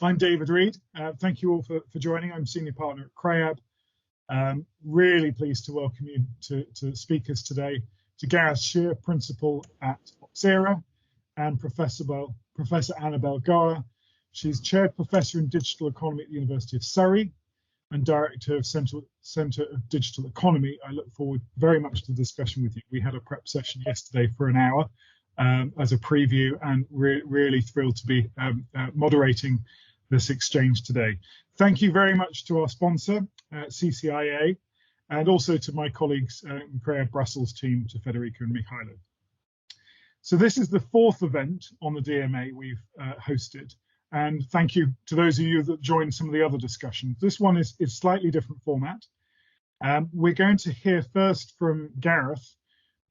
I'm David Reed. Thank you all for joining. I'm Senior Partner at Kreab. Really pleased to welcome you to speakers today, to Gareth Shear, Principal at Oxera, and Professor Annabelle Gawer. She's Chaired Professor in Digital Economy at the University of Surrey and Director of Centre of Digital Economy. I look forward very much to the discussion with you. We had a prep session yesterday for an hour as a preview, and really thrilled to be moderating this exchange today. Thank you very much to our sponsor, CCIA, and also to my colleagues in Kreab Brussels team, to Federica and Mikhailo. So this is the fourth event on the DMA we've hosted, and thank you to those of you that joined some of the other discussions. This one is slightly different format. We're going to hear first from Gareth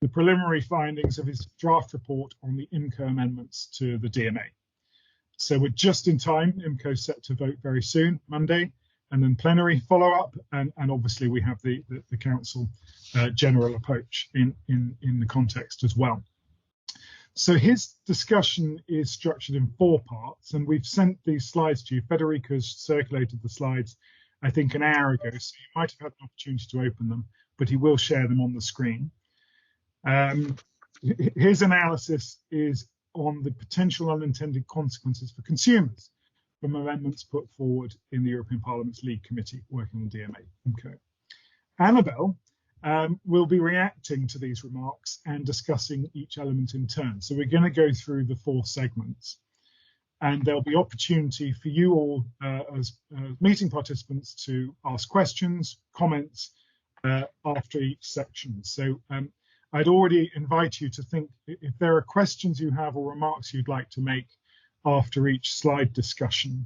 the preliminary findings of his draft report on the IMCO amendments to the DMA. So we're just in time. IMCO's set to vote very soon, Monday, and then plenary follow-up, and obviously we have the council general approach in the context as well. So his discussion is structured in 4 parts, and we've sent these slides to you. Federica's circulated the slides, I think, an hour ago, so you might have had an opportunity to open them, but he will share them on the screen. His analysis is on the potential unintended consequences for consumers from amendments put forward in the European Parliament's Lead Committee working on DMA. Okay. Annabelle will be reacting to these remarks and discussing each element in turn. So we're going to go through the 4 segments, and there'll be opportunity for you all as meeting participants to ask questions, comments after each section. So I'd already invite you to think, if there are questions you have or remarks you'd like to make after each slide discussion,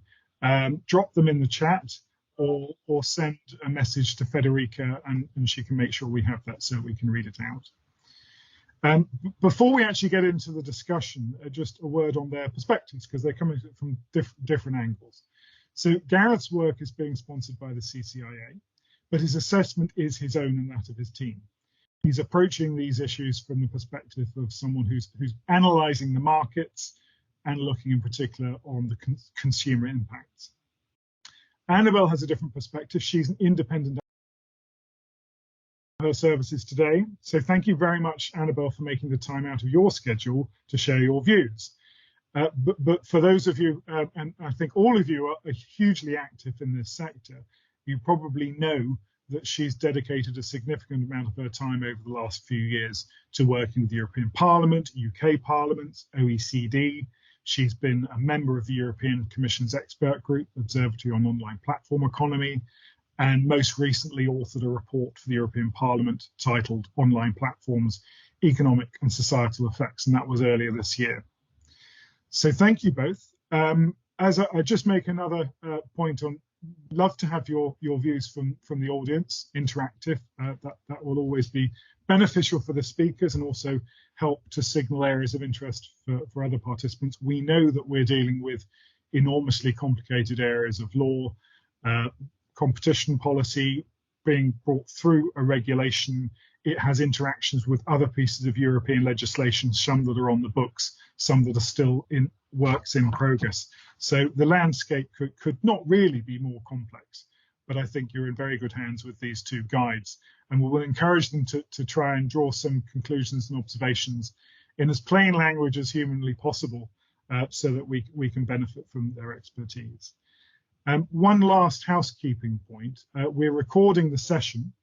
drop them in the chat or send a message to Federica, and she can make sure we have that so we can read it out. Before we actually get into the discussion, just a word on their perspectives, because they're coming from different angles. So Gareth's work is being sponsored by the CCIA, but his assessment is his own and that of his team. He's approaching these issues from the perspective of someone who's analysing the markets and looking in particular on the consumer impacts. Annabelle has a different perspective. She's an independent her services today. So thank you very much, Annabelle, for making the time out of your schedule to share your views. But for those of you, and I think all of you are hugely active in this sector, you probably know that she's dedicated a significant amount of her time over the last few years to working with the European Parliament, UK Parliament, OECD. She's been a member of the European Commission's expert group, Observatory on Online Platform Economy, and most recently authored a report for the European Parliament titled Online Platforms, Economic and Societal Effects, and that was earlier this year. So thank you both. As I just make another point on, love to have your views from the audience, interactive. That will always be beneficial for the speakers and also help to signal areas of interest for other participants. We know that we're dealing with enormously complicated areas of law, competition policy being brought through a regulation. It has interactions with other pieces of European legislation, some that are on the books, some that are still in works in progress. So the landscape could not really be more complex, but I think you're in very good hands with these 2 guides, and we will encourage them to try and draw some conclusions and observations in as plain language as humanly possible, so that we can benefit from their expertise. One last housekeeping point, we're recording the session.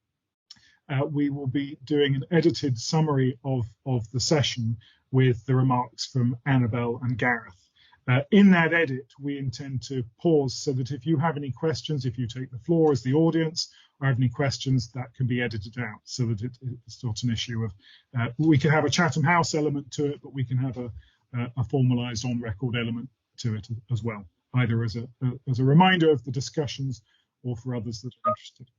We will be doing an edited summary of the session with the remarks from Annabelle and Gareth. In that edit, we intend to pause so that if you have any questions, if you take the floor as the audience or have any questions, that can be edited out so that it's not an issue of, we can have a Chatham House element to it, but we can have a formalised on-record element to it as well, either as a reminder of the discussions or for others that are interested.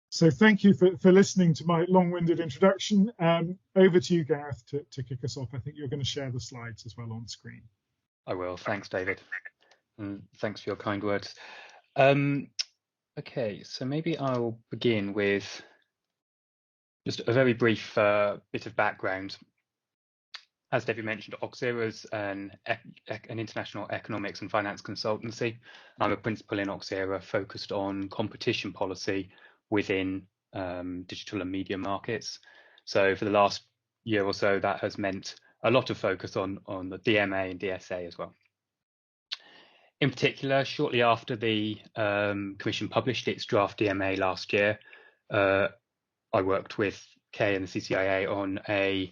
So thank you for listening to my long-winded introduction. Over to you, Gareth, to kick us off. I think you're going to share the slides as well on screen. I will. Thanks, David. And thanks for your kind words. Okay, so maybe I'll begin with just a very brief bit of background. As David mentioned, Auxerre is an international economics and finance consultancy. I'm a principal in Auxerre focused on competition policy within digital and media markets. So for the last year or so, that has meant a lot of focus on the DMA and DSA as well. In particular, shortly after the Commission published its draft DMA last year, I worked with Kay and the CCIA on a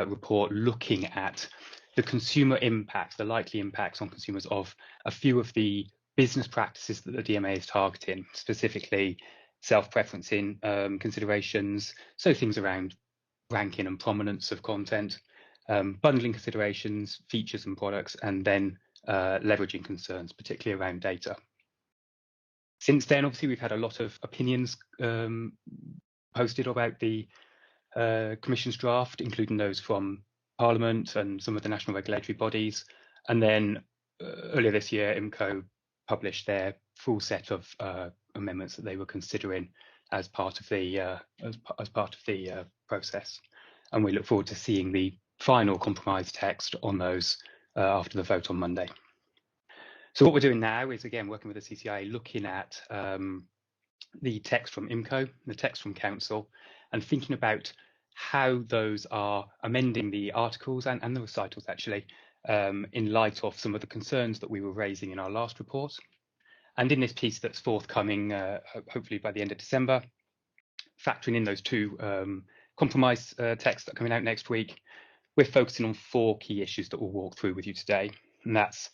report looking at the consumer impacts, the likely impacts on consumers of a few of the business practices that the DMA is targeting, specifically self-preferencing considerations, so things around ranking and prominence of content, bundling considerations, features and products, and then leveraging concerns, particularly around data. Since then, obviously, we've had a lot of opinions posted about the Commission's draft, including those from Parliament and some of the national regulatory bodies. And then earlier this year, IMCO published their full set of amendments that they were considering as part of the process. And we look forward to seeing the final compromise text on those after the vote on Monday. So what we're doing now is, again, working with the CCIA, looking at the text from IMCO, the text from Council, and thinking about how those are amending the articles and the recitals, actually, in light of some of the concerns that we were raising in our last report. And in this piece that's forthcoming, hopefully by the end of December, factoring in those two compromise texts that are coming out next week, we're focusing on 4 key issues that we'll walk through with you today. And that's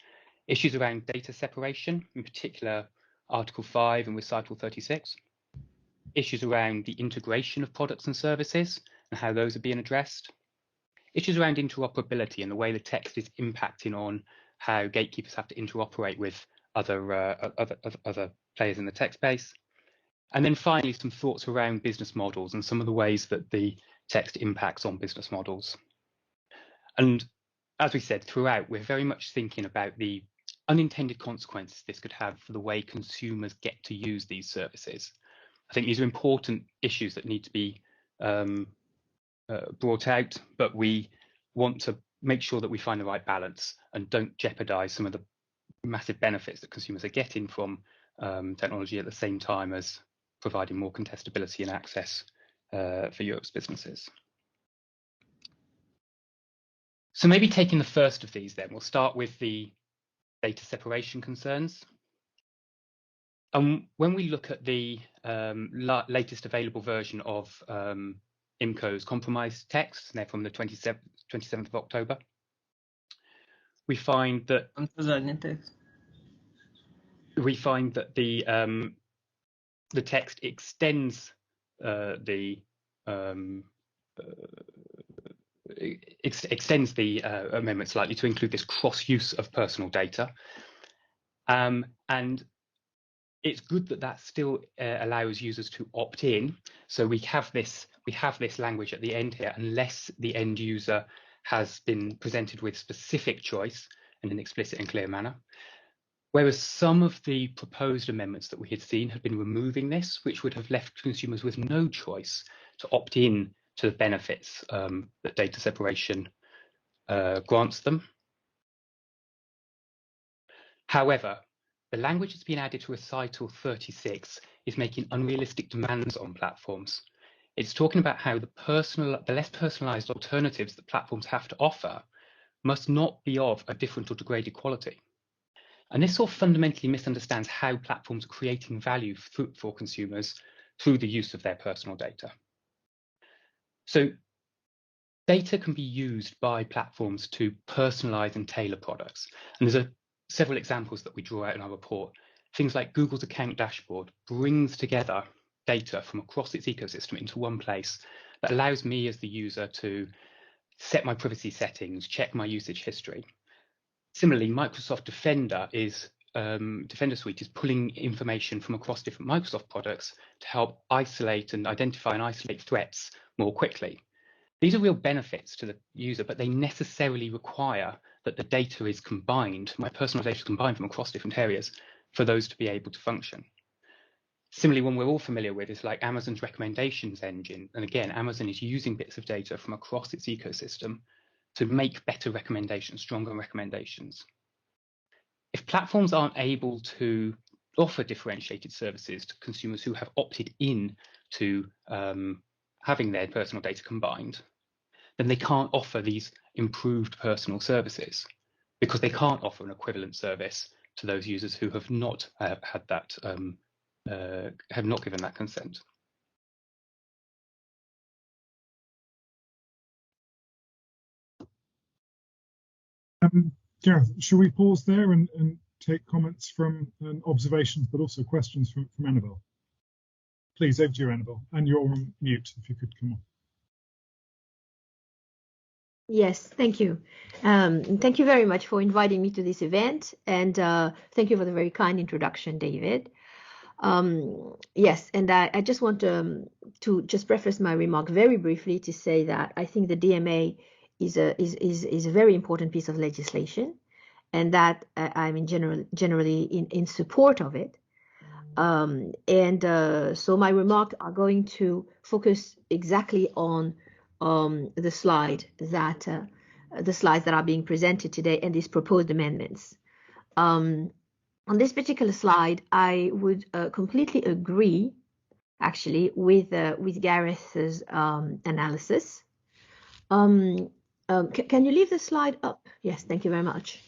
issues around data separation, in particular, Article 5 and Recital 36. Issues around the integration of products and services and how those are being addressed. Issues around interoperability and the way the text is impacting on how gatekeepers have to interoperate with other players in the tech space. And then finally, some thoughts around business models and some of the ways that the text impacts on business models. And as we said throughout, we're very much thinking about the unintended consequences this could have for the way consumers get to use these services. I think these are important issues that need to be brought out, but we want to make sure that we find the right balance and don't jeopardize some of the massive benefits that consumers are getting from technology at the same time as providing more contestability and access for Europe's businesses. So maybe taking the first of these then, we'll start with the data separation concerns. When we look at the latest available version of IMCO's compromise text, they're from the 27th of October, we find that the text extends extends the amendment slightly to include this cross-use of personal data, and it's good that that still allows users to opt in. So we have this language at the end here, unless the end user has been presented with specific choice in an explicit and clear manner. Whereas some of the proposed amendments that we had seen had been removing this, which would have left consumers with no choice to opt in to the benefits that data separation grants them. However, the language that's been added to Recital 36 is making unrealistic demands on platforms. It's talking about how the less personalized alternatives that platforms have to offer must not be of a different or degraded quality. And this sort of fundamentally misunderstands how platforms are creating value for consumers through the use of their personal data. So data can be used by platforms to personalize and tailor products. And there's several examples that we draw out in our report. Things like Google's account dashboard brings together data from across its ecosystem into one place that allows me as the user to set my privacy settings, check my usage history. Similarly, Microsoft Defender Suite is pulling information from across different Microsoft products to help isolate and identify and isolate threats more quickly. These are real benefits to the user, but they necessarily require that the data is combined, my personal data is combined from across different areas for those to be able to function. Similarly, one we're all familiar with is like Amazon's recommendations engine. And again, Amazon is using bits of data from across its ecosystem to make better recommendations, stronger recommendations. If platforms aren't able to offer differentiated services to consumers who have opted in to having their personal data combined, then they can't offer these improved personal services, because they can't offer an equivalent service to those users who have not had that, have not given that consent. Gareth, should we pause there and take comments from and observations, but also questions from Annabelle? Please, over to you, Annabelle, and you're on mute if you could come on. Yes, thank you. Thank you very much for inviting me to this event, and thank you for the very kind introduction, David. Yes, and I just want to just preface my remark very briefly to say that I think the DMA is a very important piece of legislation, and that I'm generally in support of it. So my remarks are going to focus exactly on the slides that are being presented today and these proposed amendments. On this particular slide, I would completely agree, actually, with Gareth's analysis. Can you leave the slide up? Yes, thank you very much.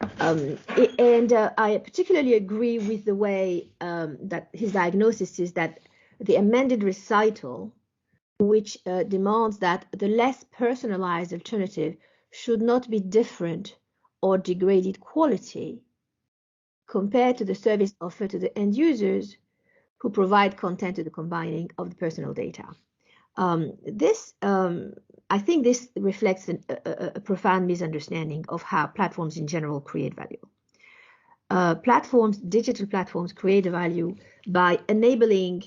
I particularly agree with the way that his diagnosis is that the amended recital, which demands that the less personalized alternative should not be different or degraded quality compared to the service offered to the end users who provide content to the combining of the personal data. I think this reflects a profound misunderstanding of how platforms in general create value. Digital platforms create value by enabling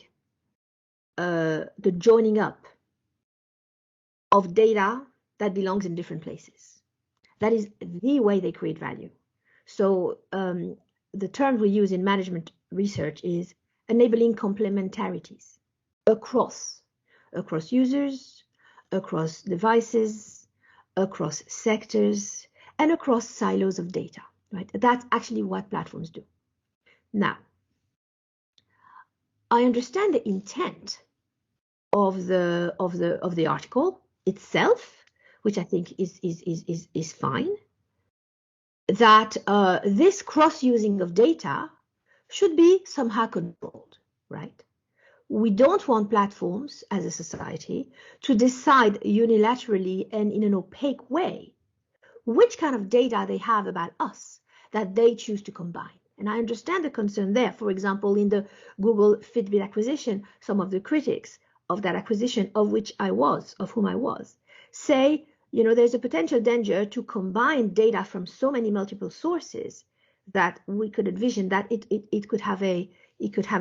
the joining up of data that belongs in different places. That is the way they create value. So the term we use in management research is enabling complementarities across users, across devices, across sectors, and across silos of data, right? That's actually what platforms do. Now, I understand the intent of the article itself, which I think is fine, that this cross-using of data should be somehow controlled, right? We don't want platforms as a society to decide unilaterally and in an opaque way which kind of data they have about us that they choose to combine. And I understand the concern there. For example, in the Google Fitbit acquisition, some of the critics of that acquisition, of whom I was, say, you know, there's a potential danger to combine data from so many multiple sources that we could envision that it could have a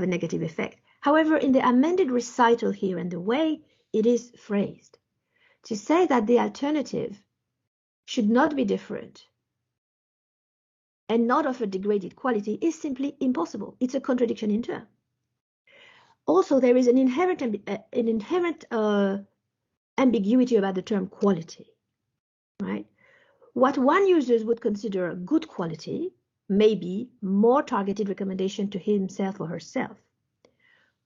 negative effect. However, in the amended recital here and the way it is phrased, to say that the alternative should not be different and not offer degraded quality is simply impossible. It's a contradiction in terms. Also, there is an inherent ambiguity about the term quality, right? What one user would consider good quality may be more targeted recommendation to himself or herself.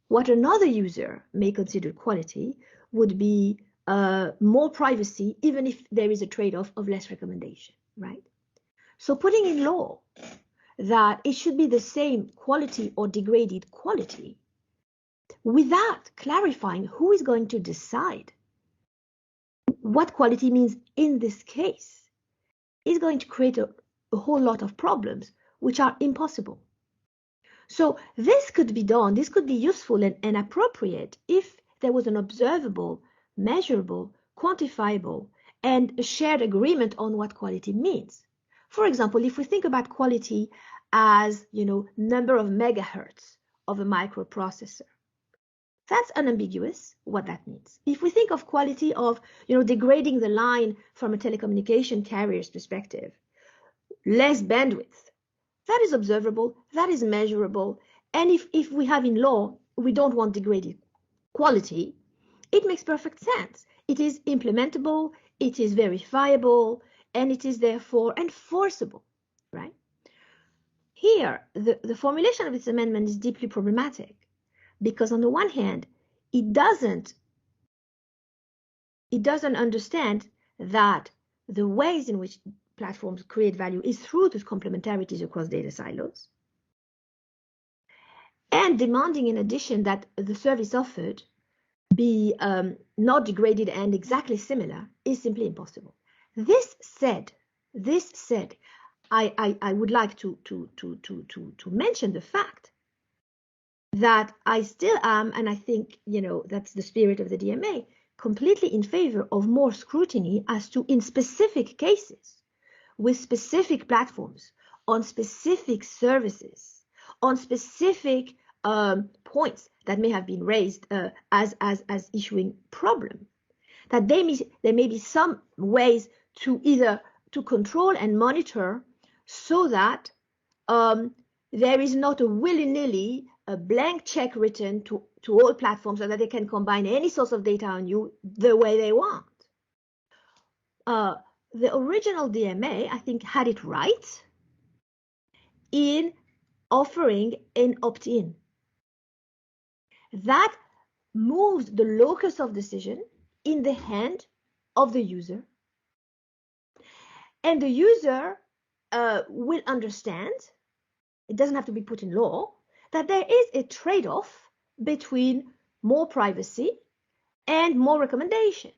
What another user may consider quality would be more privacy, even if there is a trade-off of less recommendation, right? So putting in law that it should be the same quality or degraded quality without clarifying who is going to decide what quality means in this case is going to create a whole lot of problems which are impossible. So this could be done, this could be useful and appropriate if there was an observable, measurable, quantifiable, and a shared agreement on what quality means. For example, if we think about quality as, you know, number of megahertz of a microprocessor, that's unambiguous what that means. If we think of quality of, you know, degrading the line from a telecommunication carrier's perspective, less bandwidth, that is observable, that is measurable. And if we have in law, we don't want degraded quality, it makes perfect sense. It is implementable, it is verifiable, and it is therefore enforceable, right? Here, the formulation of this amendment is deeply problematic because on the one hand, it doesn't understand that the ways in which platforms create value is through those complementarities across data silos, and demanding in addition that the service offered be not degraded and exactly similar is simply impossible. This said, I would like to mention the fact that I still am, and I think, you know, that's the spirit of the DMA, completely in favor of more scrutiny as to, in specific cases, with specific platforms, on specific services, on specific points that may have been raised as issuing problem, that there may be some ways to either to control and monitor so that there is not a willy-nilly a blank check written to all platforms so that they can combine any source of data on you the way they want. The original DMA, I think, had it right in offering an opt-in. That moves the locus of decision in the hand of the user. And the user will understand, it doesn't have to be put in law, that there is a trade-off between more privacy and more recommendation.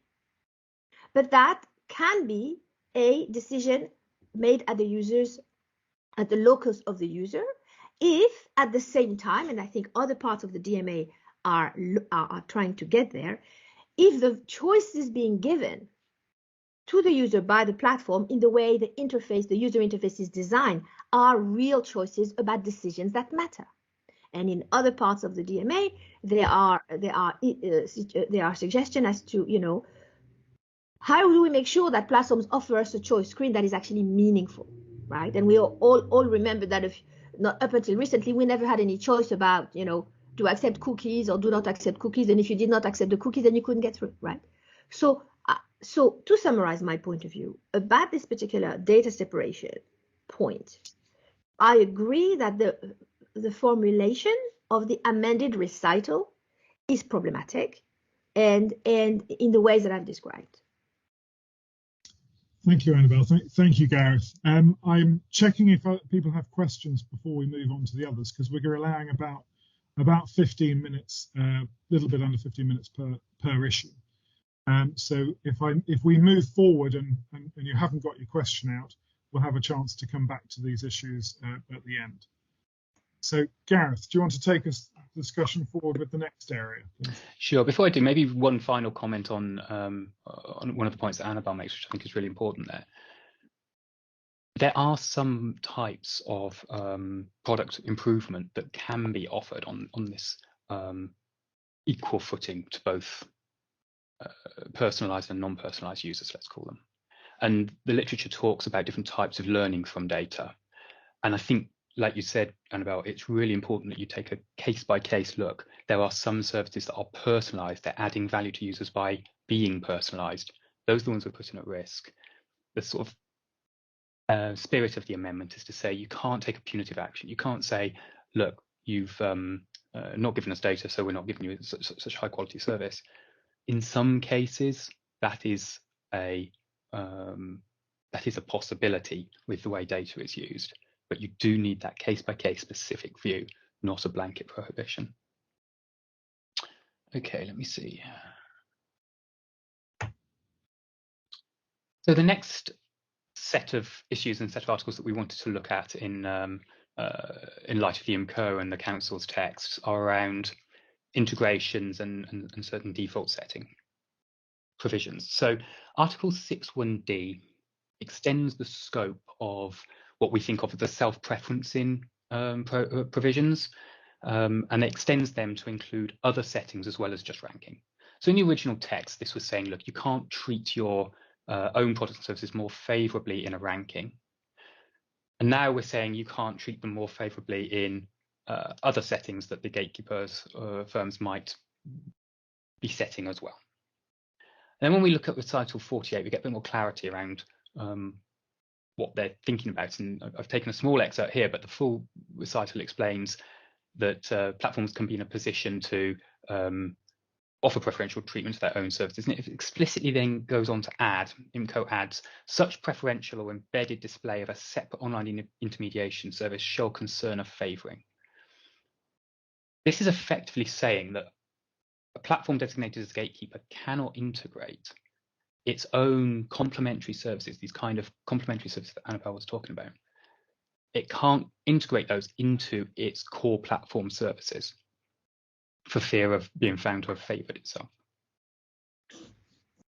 But that can be a decision made at the locus of the user, if at the same time, and I think other parts of the DMA are trying to get there, if the choice is being given to the user by the platform in the way the user interface is designed, are real choices about decisions that matter. And in other parts of the DMA, there are suggestions as to, you know, how do we make sure that platforms offer us a choice screen that is actually meaningful, right? And we all remember that not up until recently, we never had any choice about, you know, do accept cookies or do not accept cookies. And if you did not accept the cookies, then you couldn't get through, right? So to summarize my point of view about this particular data separation point, I agree that the formulation of the amended recital is problematic and in the ways that I've described. Thank you, Annabelle. Thank you, Gareth. I'm checking if people have questions before we move on to the others, because we're allowing about 15 minutes, a little bit under 15 minutes per issue. So if we move forward and you haven't got your question out, we'll have a chance to come back to these issues at the end. So Gareth, do you want to take us discussion forward with the next area, please? Sure. Before I do, maybe one final comment on one of the points that Annabelle makes, which I think is really important there. There are some types of product improvement that can be offered on this equal footing to both personalized and non-personalized users, let's call them. And the literature talks about different types of learning from data. And I think, like you said, Annabelle, it's really important that you take a case-by-case look. There are some services that are personalized. They're adding value to users by being personalized. Those are the ones we're putting at risk. The sort of spirit of the amendment is to say you can't take a punitive action. You can't say, look, you've not given us data, so we're not giving you such high quality service. In some cases, that is a possibility with the way data is used, but you do need that case-by-case specific view, not a blanket prohibition. Okay, let me see. So the next set of issues and set of articles that we wanted to look at in light of the IMCO and the Council's texts are around integrations and certain default setting provisions. So Article 6.1d extends the scope of what we think of as the self-preferencing provisions, and it extends them to include other settings as well as just ranking. So in the original text, this was saying, look, you can't treat your own products and services more favorably in a ranking. And now we're saying you can't treat them more favorably in other settings that the gatekeepers firms might be setting as well. Then when we look at recital 48, we get a bit more clarity around what they're thinking about. And I've taken a small excerpt here, but the full recital explains that platforms can be in a position to offer preferential treatment to their own services. And it explicitly then goes on to add, IMCO adds, such preferential or embedded display of a separate online intermediation service shall concern a favouring. This is effectively saying that a platform designated as a gatekeeper cannot integrate its own complementary services, these kind of complementary services that Annabelle was talking about. It can't integrate those into its core platform services for fear of being found to have favoured itself.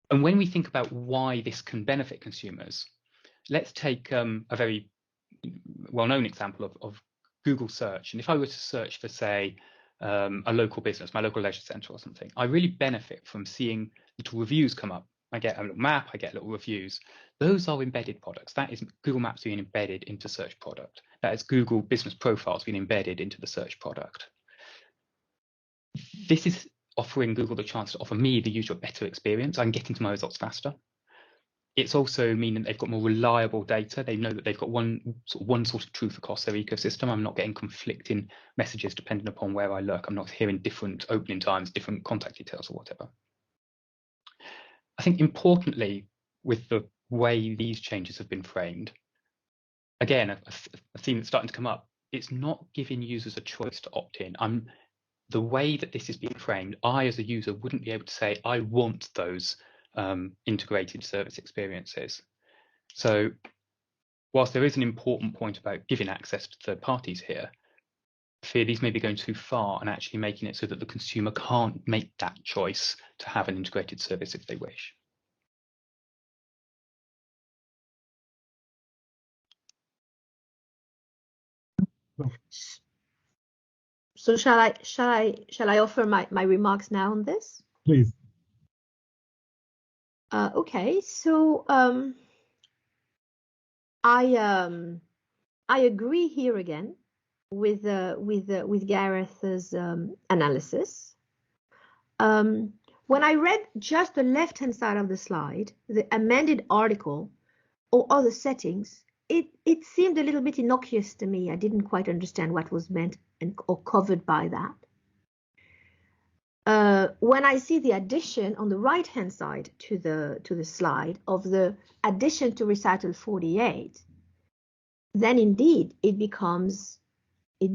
And when we think about why this can benefit consumers, let's take a very well-known example of Google search. And if I were to search for, say, a local business, my local leisure centre or something, I really benefit from seeing little reviews come up. I get a little map, I get little reviews. Those are embedded products. That is Google Maps being embedded into search product. That is Google business profiles being embedded into the search product. This is offering Google the chance to offer me, the user, a better experience. I can get into my results faster. It's also meaning they've got more reliable data. They know that they've got one source of truth across their ecosystem. I'm not getting conflicting messages depending upon where I look. I'm not hearing different opening times, different contact details or whatever. I think importantly, with the way these changes have been framed, again, a theme that's starting to come up, it's not giving users a choice to opt in. The way that this is being framed, I as a user wouldn't be able to say, I want those integrated service experiences. So whilst there is an important point about giving access to third parties here, I fear these may be going too far and actually making it so that the consumer can't make that choice to have an integrated service if they wish. So shall I offer my remarks now on this? Please. Okay, so I agree here again with Gareth's analysis. When I read just the left-hand side of the slide, the amended article or other settings, it seemed a little bit innocuous to me. I didn't quite understand what was meant or covered by that. When I see the addition on the right-hand side to the slide of the addition to recital 48, then indeed it becomes a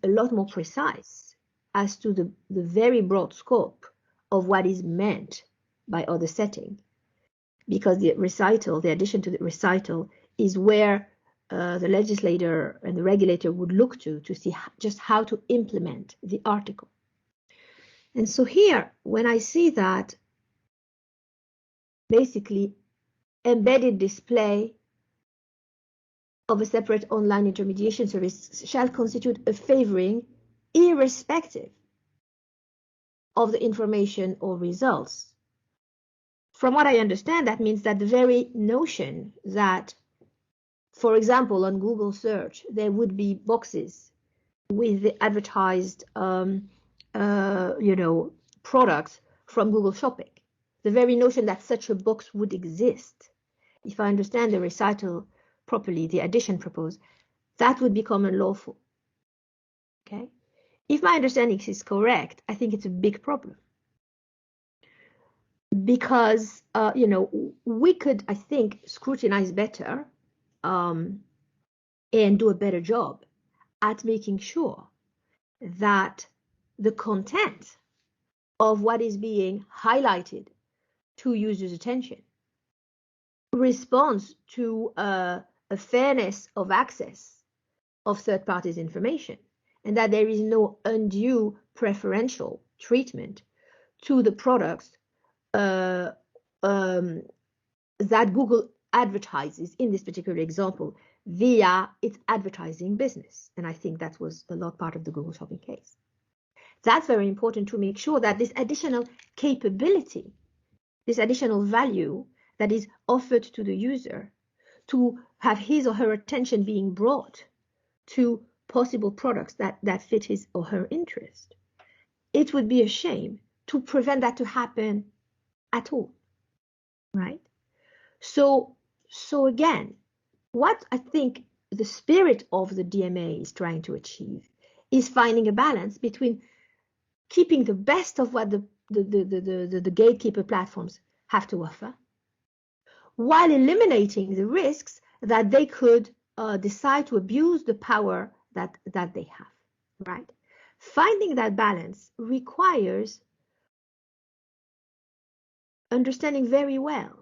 lot more precise as to the very broad scope of what is meant by other setting, because the addition to the recital is where the legislator and the regulator would look to see just how to implement the article. And so here, when I see that basically embedded display of a separate online intermediation service shall constitute a favoring irrespective of the information or results. From what I understand, that means that the very notion that, for example, on Google search, there would be boxes with the advertised products from Google Shopping. The very notion that such a box would exist, if I understand the recital properly, the addition proposed, that would become unlawful. Okay, if my understanding is correct, I think it's a big problem, because we could, I think, scrutinize better and do a better job at making sure that the content of what is being highlighted to users' attention responds to a fairness of access of third parties' information, and that there is no undue preferential treatment to the products that Google advertises in this particular example via its advertising business. And I think that was a lot part of the Google Shopping case. That's very important to make sure that this additional capability, this additional value that is offered to the user to have his or her attention being brought to possible products that fit his or her interest. It would be a shame to prevent that to happen at all. right? So again, what I think the spirit of the DMA is trying to achieve is finding a balance between keeping the best of what the gatekeeper platforms have to offer, while eliminating the risks that they could decide to abuse the power that they have, right? Finding that balance requires understanding very well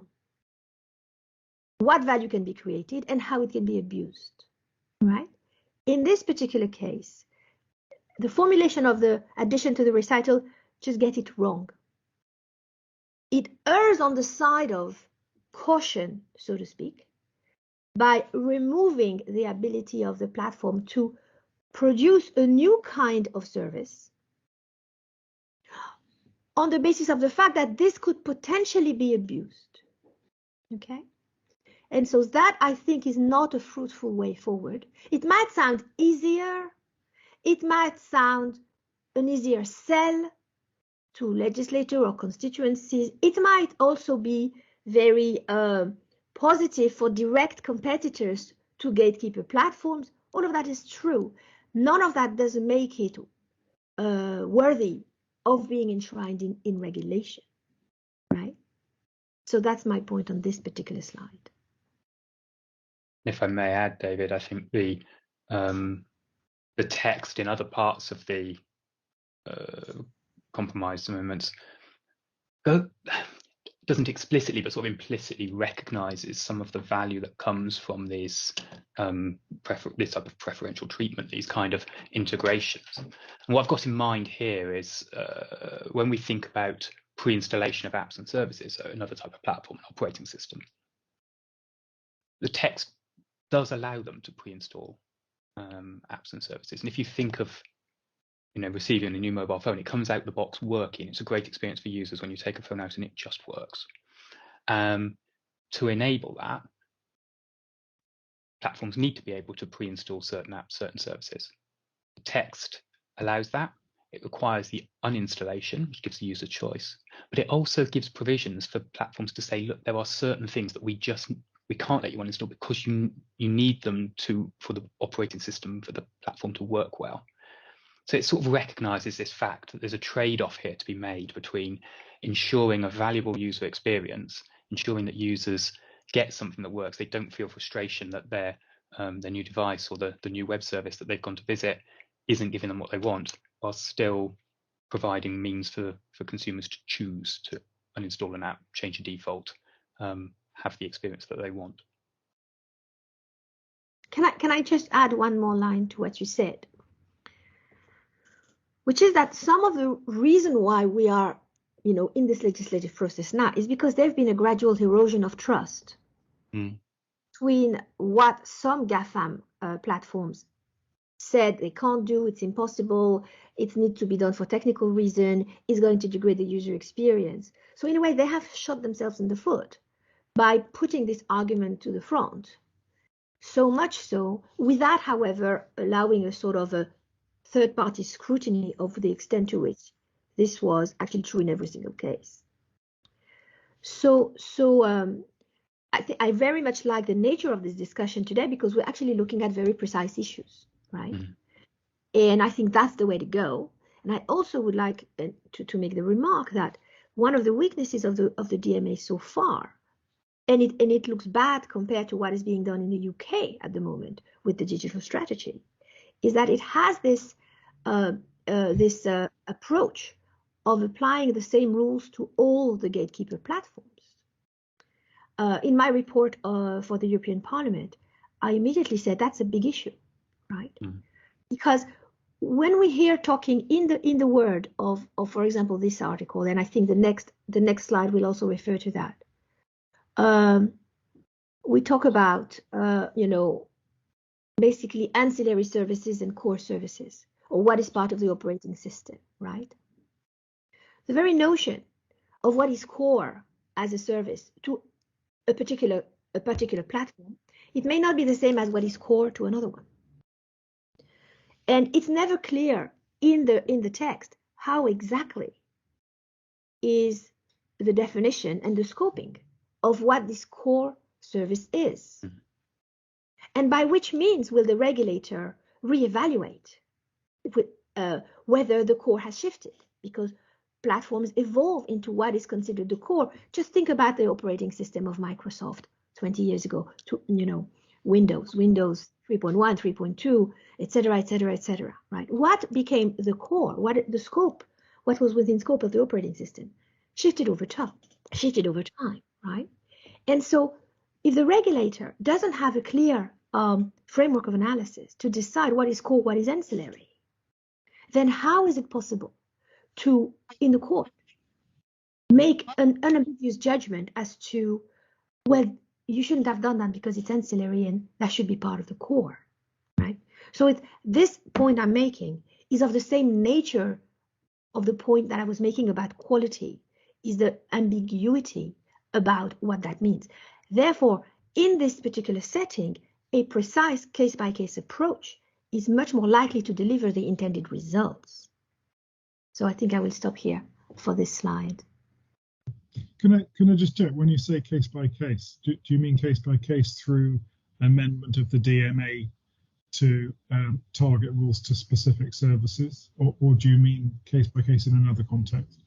what value can be created and how it can be abused, right? In this particular case, the formulation of the addition to the recital just get it wrong. It errs on the side of caution, so to speak, by removing the ability of the platform to produce a new kind of service on the basis of the fact that this could potentially be abused. Okay? And so that, I think, is not a fruitful way forward. It might sound easier. It might sound an easier sell to legislators or constituencies. It might also be very positive for direct competitors to gatekeeper platforms. All of that is true. None of that doesn't make it worthy of being enshrined in regulation, right? So that's my point on this particular slide. If I may add, David, I think the text in other parts of the compromise amendments doesn't explicitly, but sort of implicitly recognises some of the value that comes from this this type of preferential treatment, these kind of integrations. And what I've got in mind here is when we think about pre-installation of apps and services, so another type of platform, an operating system, the text does allow them to pre-install apps and services. And if you think of receiving a new mobile phone, it comes out the box working. It's a great experience for users when you take a phone out and it just works. To enable that, platforms need to be able to pre-install certain apps, certain services. The text allows that. It requires the uninstallation, which gives the user choice, but it also gives provisions for platforms to say, look, there are certain things that we can't let you uninstall because you need them for the operating system, for the platform to work well. So it sort of recognises this fact that there's a trade-off here to be made between ensuring a valuable user experience, ensuring that users get something that works, they don't feel frustration that their new device or the new web service that they've gone to visit isn't giving them what they want, while still providing means for consumers to choose to uninstall an app, change a default, have the experience that they want. Can I just add one more line to what you said? Which is that some of the reason why we are, in this legislative process now is because there's been a gradual erosion of trust between what some GAFAM platforms said they can't do, it's impossible, it needs to be done for technical reason, is going to degrade the user experience. So in a way, they have shot themselves in the foot by putting this argument to the front. So much so, without, however, allowing a sort of a third-party scrutiny of the extent to which this was actually true in every single case. So I very much like the nature of this discussion today because we're actually looking at very precise issues, right? And I think that's the way to go. And I also would like to make the remark that one of the weaknesses of the DMA so far, and it looks bad compared to what is being done in the UK at the moment with the digital strategy, is that it has this approach of applying the same rules to all the gatekeeper platforms. In my report for the European Parliament, I immediately said that's a big issue, right? Because when we hear talking in the word of for example this article, and I think the next slide will also refer to that. We talk about basically ancillary services and core services, or what is part of the operating system, right? The very notion of what is core as a service to a particular platform, it may not be the same as what is core to another one. And it's never clear in the text how exactly is the definition and the scoping of what this core service is. And by which means will the regulator reevaluate whether the core has shifted? Because platforms evolve into what is considered the core. Just think about the operating system of Microsoft 20 years ago, to, Windows 3.1, 3.2, etc., etc., etc. Right? What became the core? What the scope? What was within scope of the operating system shifted over time, right? And so, if the regulator doesn't have a clear framework of analysis to decide what is core, what is ancillary, then how is it possible to, in the court, make an unambiguous judgment as to, well, you shouldn't have done that because it's ancillary and that should be part of the core, right? So this point I'm making is of the same nature of the point that I was making about quality, is the ambiguity about what that means. Therefore, in this particular setting, a precise case-by-case approach is much more likely to deliver the intended results. So I think I will stop here for this slide. Can I just check, when you say case by case, do you mean case by case through amendment of the DMA to target rules to specific services, or do you mean case by case in another context?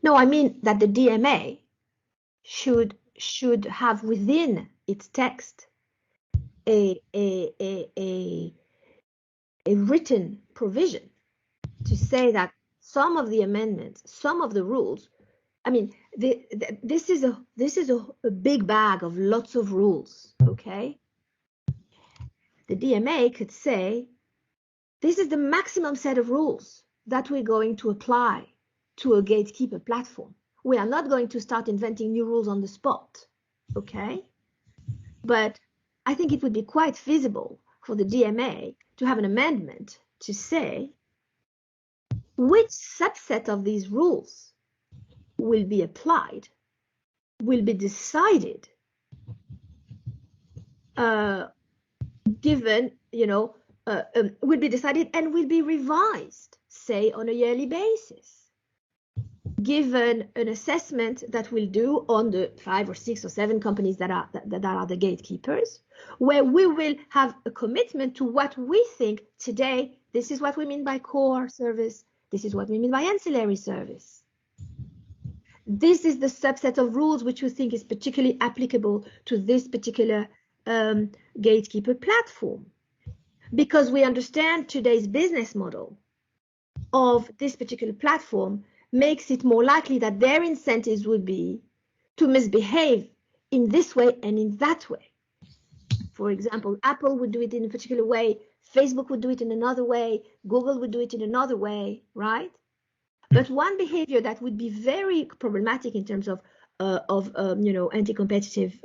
No, I mean that the DMA should have within its text a written provision to say that some of the amendments, some of the rules, I mean, this is a big bag of lots of rules, okay? The DMA could say, this is the maximum set of rules that we're going to apply to a gatekeeper platform. We are not going to start inventing new rules on the spot, okay? But I think it would be quite feasible for the DMA to have an amendment to say which subset of these rules will be applied, will be decided, given, will be decided and will be revised, say, on a yearly basis, given an assessment that we'll do on the 5 or 6 or 7 companies that are the gatekeepers, where we will have a commitment to what we think today. This is what we mean by core service. This is what we mean by ancillary service. This is the subset of rules which we think is particularly applicable to this particular gatekeeper platform, because we understand today's business model of this particular platform makes it more likely that their incentives would be to misbehave in this way and in that way. For example, Apple would do it in a particular way, Facebook would do it in another way, Google would do it in another way, right? But one behavior that would be very problematic in terms of anti-competitive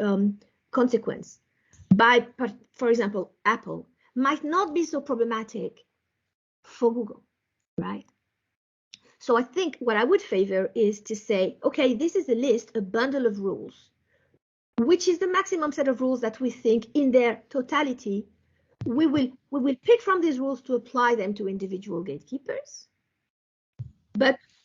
consequence by, for example, Apple, might not be so problematic for Google, right? So I think what I would favor is to say, okay, this is a list, a bundle of rules, which is the maximum set of rules that we think in their totality, we will pick from these rules to apply them to individual gatekeepers.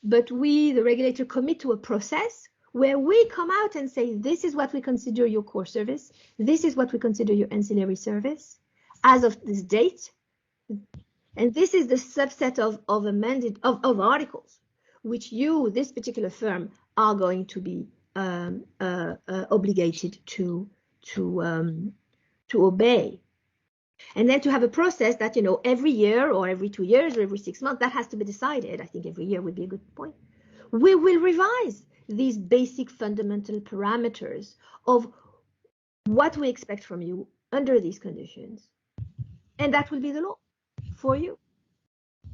But we, the regulator, commit to a process where we come out and say, this is what we consider your core service. This is what we consider your ancillary service as of this date. And this is the subset of articles which you, this particular firm, are going to be obligated to obey. And then to have a process that, every year or every 2 years or every 6 months, that has to be decided. I think every year would be a good point. We will revise these basic fundamental parameters of what we expect from you under these conditions. And that will be the law for you.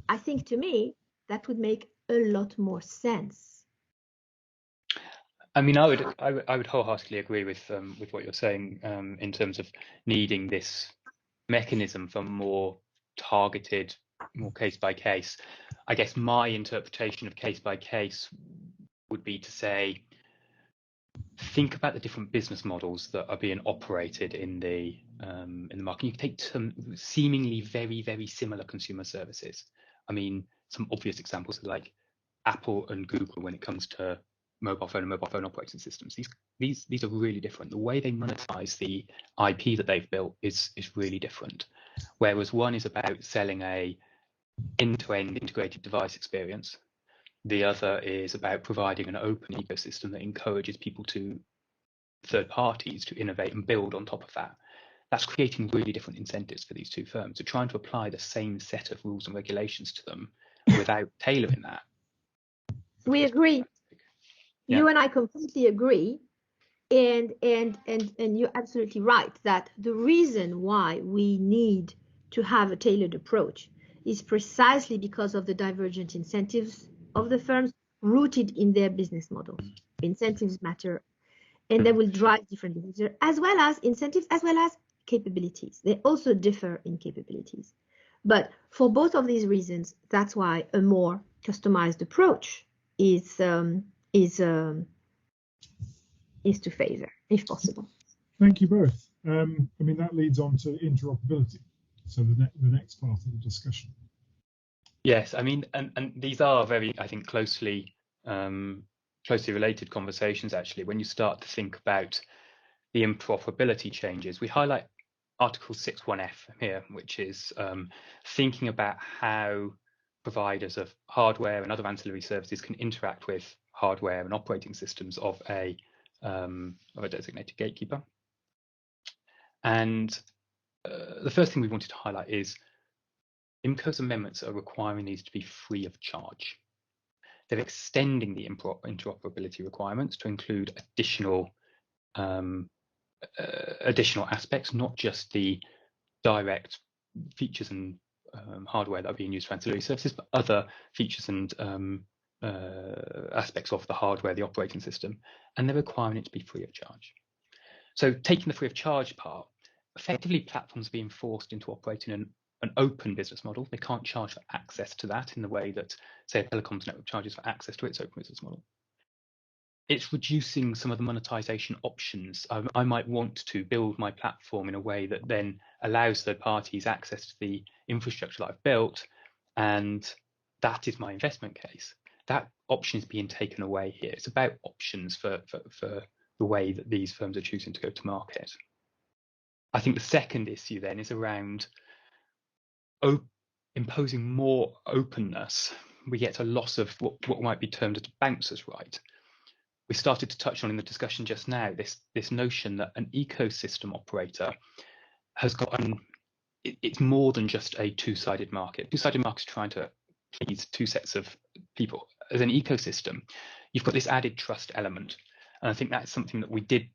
I think, to me, that would make a lot more sense. I mean, I would wholeheartedly agree with what you're saying in terms of needing this mechanism for more targeted, more case by case. I guess my interpretation of case by case would be to say, think about the different business models that are being operated in the market. You can take some seemingly very, very similar consumer services. I mean, some obvious examples are like Apple and Google when it comes to mobile phone and mobile phone operating systems. These are really different. The way they monetize the IP that they've built is really different. Whereas one is about selling a end-to-end integrated device experience, the other is about providing an open ecosystem that encourages people to, third parties, to innovate and build on top of that. That's creating really different incentives for these two firms. So trying to apply the same set of rules and regulations to them without tailoring that. We agree. Yeah. You and I completely agree. And you're absolutely right that the reason why we need to have a tailored approach is precisely because of the divergent incentives of the firms rooted in their business models. Incentives matter, and they will drive different behavior, as well as incentives, as well as capabilities. They also differ in capabilities. But for both of these reasons, that's why a more customized approach is to favor, if possible. Thank you both. I mean, that leads on to interoperability. So the next part of the discussion. Yes, I mean, and these are very, I think, closely related conversations, actually. When you start to think about the interoperability changes, we highlight Article 6.1f here, which is thinking about how providers of hardware and other ancillary services can interact with hardware and operating systems of a designated gatekeeper. And the first thing we wanted to highlight is IMCO's amendments are requiring these to be free of charge. They're extending the interoperability requirements to include additional aspects, not just the direct features and hardware that are being used for ancillary services, but other features and aspects of the hardware, the operating system, and they're requiring it to be free of charge. So taking the free of charge part, effectively platforms are being forced into operating an open business model. They can't charge for access to that in the way that, say, a telecoms network charges for access to its open business model. It's reducing some of the monetization options. I might want to build my platform in a way that then allows third parties access to the infrastructure that I've built, and that is my investment case. That option is being taken away here. It's about options for the way that these firms are choosing to go to market. I think the second issue then is around imposing more openness. We get a loss of what might be termed as a bouncer's right. We started to touch on in the discussion just now this notion that an ecosystem operator has got it's more than just a two-sided market. Two-sided market is trying to please two sets of people. As an ecosystem, you've got this added trust element, and I think that's something that we did.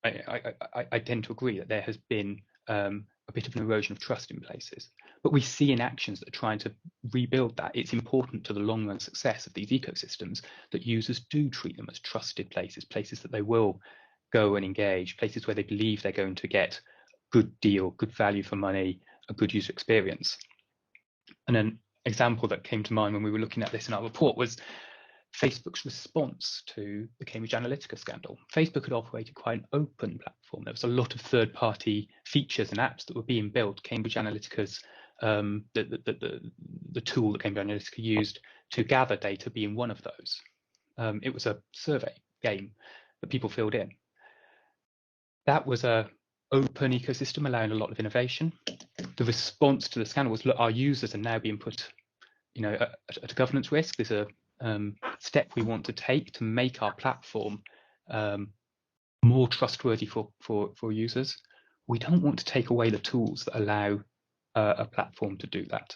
I tend to agree that there has been a bit of an erosion of trust in places, but we see in actions that are trying to rebuild that. It's important to the long run success of these ecosystems that users do treat them as trusted places that they will go and engage, places where they believe they're going to get good deal, good value for money, a good user experience. And an example that came to mind when we were looking at this in our report was Facebook's response to the Cambridge Analytica scandal. Facebook had operated quite an open platform. There was a lot of third-party features and apps that were being built. Cambridge Analytica's the tool that Cambridge Analytica used to gather data being one of those. It was a survey game that people filled in. That was a open ecosystem allowing a lot of innovation. The response to the scandal was, look, our users are now being put, at a governance risk. There's a step we want to take to make our platform more trustworthy for users. We don't want to take away the tools that allow a platform to do that.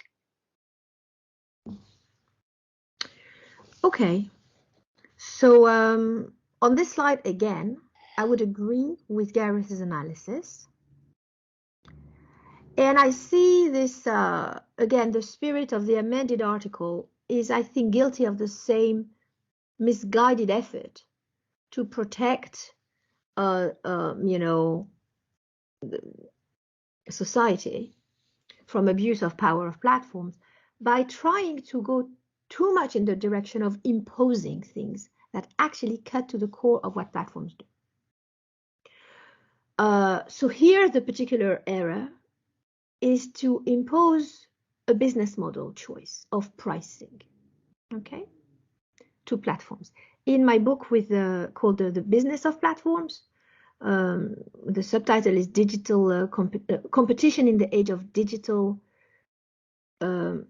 Okay, so on this slide again, I would agree with Gareth's analysis. And I see this, again, the spirit of the amended article is, I think, guilty of the same misguided effort to protect, society from abuse of power of platforms by trying to go too much in the direction of imposing things that actually cut to the core of what platforms do. So here, the particular error is to impose a business model choice of pricing, okay, to platforms. in my book with called the Business of Platforms. The subtitle is Digital Competition in the Age of Digital. I'm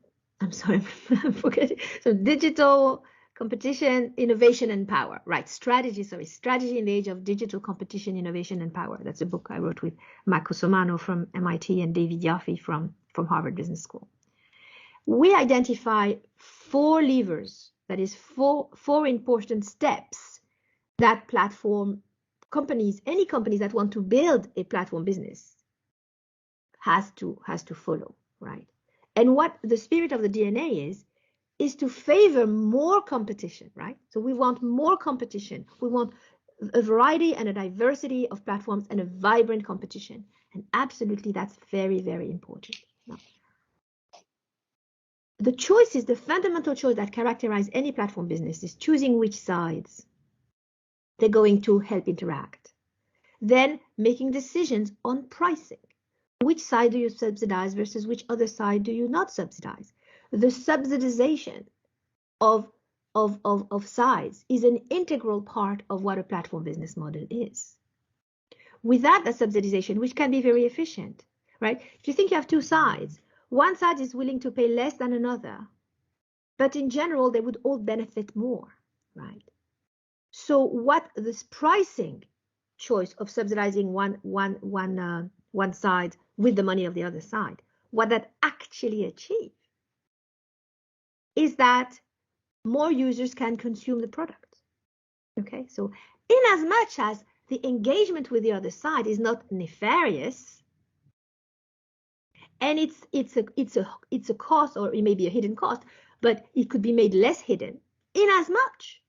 sorry, I'm forgetting. So digital competition, innovation, and power. Right, strategy in the age of digital competition, innovation, and power. That's a book I wrote with Marco Somano from MIT and David Yaffe from Harvard Business School. We identify 4 levers, that is four important steps that platform companies, any companies that want to build a platform business has to follow, right? And what the spirit of the DNA is to favor more competition, right? So we want more competition. We want a variety and a diversity of platforms and a vibrant competition. And absolutely, that's very, very important. Now, the choices, the fundamental choice that characterize any platform business is choosing which sides they're going to help interact. Then making decisions on pricing. Which side do you subsidize versus which other side do you not subsidize? The subsidization of sides is an integral part of what a platform business model is. Without the subsidization, which can be very efficient, right? If you think you have 2 sides, one side is willing to pay less than another, but in general, they would all benefit more, right? So what this pricing choice of subsidizing one side with the money of the other side, what that actually achieves is that more users can consume the product. Okay, so in as much as the engagement with the other side is not nefarious, and it's a cost, or it may be a hidden cost, but it could be made less hidden. In as much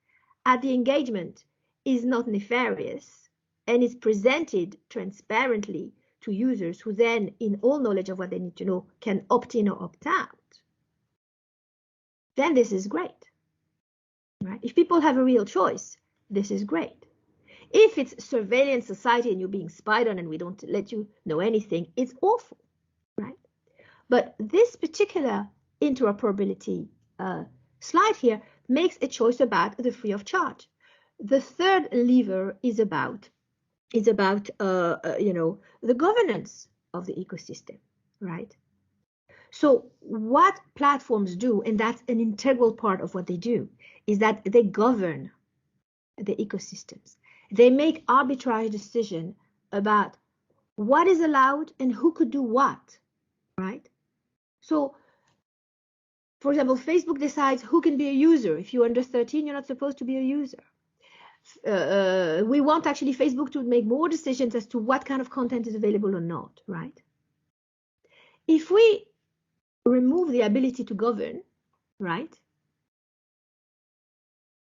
as the engagement is not nefarious and is presented transparently to users who then, in all knowledge of what they need to know, can opt in or opt out, then this is great, right? If people have a real choice, this is great. If it's surveillance society and you're being spied on and we don't let you know anything, it's awful, right? But this particular interoperability slide here makes a choice about the free of charge. The third lever is about the governance of the ecosystem, right? So what platforms do, and that's an integral part of what they do, is that they govern the ecosystems. They make arbitrary decisions about what is allowed and who could do what, right? So, for example, Facebook decides who can be a user. If you're under 13, you're not supposed to be a user. We want actually Facebook to make more decisions as to what kind of content is available or not, right? If we remove the ability to govern, right,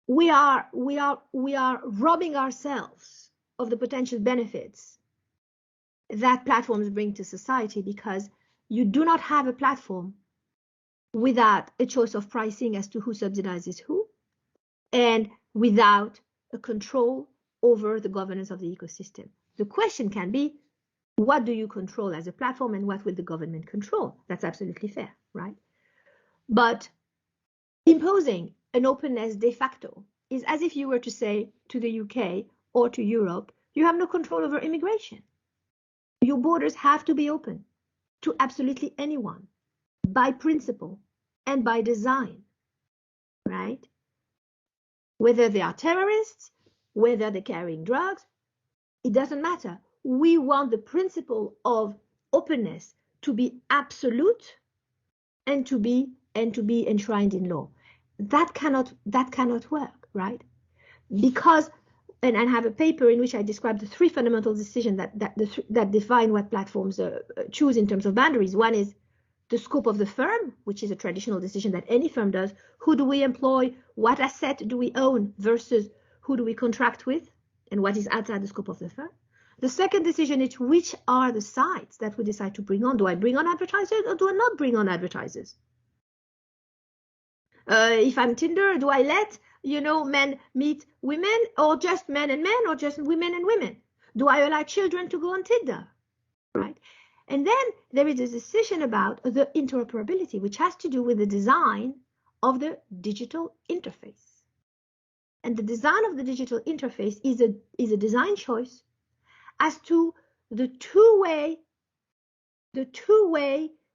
we are robbing ourselves of the potential benefits that platforms bring to society, because you do not have a platform without a choice of pricing as to who subsidizes who, and without a control over the governance of the ecosystem. The question can be, what do you control as a platform and what will the government control? That's absolutely fair, right? But imposing an openness de facto is as if you were to say to the UK or to Europe, you have no control over immigration. Your borders have to be open to absolutely anyone by principle and by design, right? Whether they are terrorists, whether they're carrying drugs, it doesn't matter. We want the principle of openness to be absolute and to be enshrined in law. That cannot work, right? Because, and I have a paper in which I describe the 3 fundamental decisions that define what platforms choose in terms of boundaries. One is the scope of the firm, which is a traditional decision that any firm does. Who do we employ? What asset do we own versus who do we contract with? And what is outside the scope of the firm? The second decision is which are the sites that we decide to bring on. Do I bring on advertisers or do I not bring on advertisers? If I'm Tinder, do I let men meet women, or just men and men, or just women and women? Do I allow children to go on Tinder, right? And then there is a decision about the interoperability, which has to do with the design of the digital interface. And the design of the digital interface is a design choice as to the two-way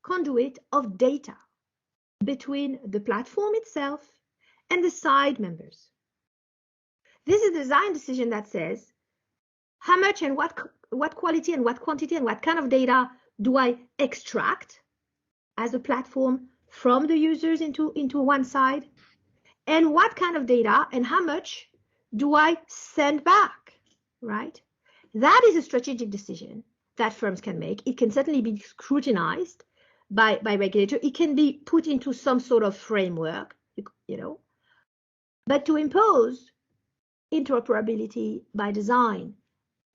conduit of data between the platform itself and the side members. This is a design decision that says how much and what quality and what quantity and what kind of data do I extract as a platform from the users into one side, and what kind of data and how much do I send back, right? That is a strategic decision that firms can make. It can certainly be scrutinized by regulator. It can be put into some sort of framework, but to impose interoperability by design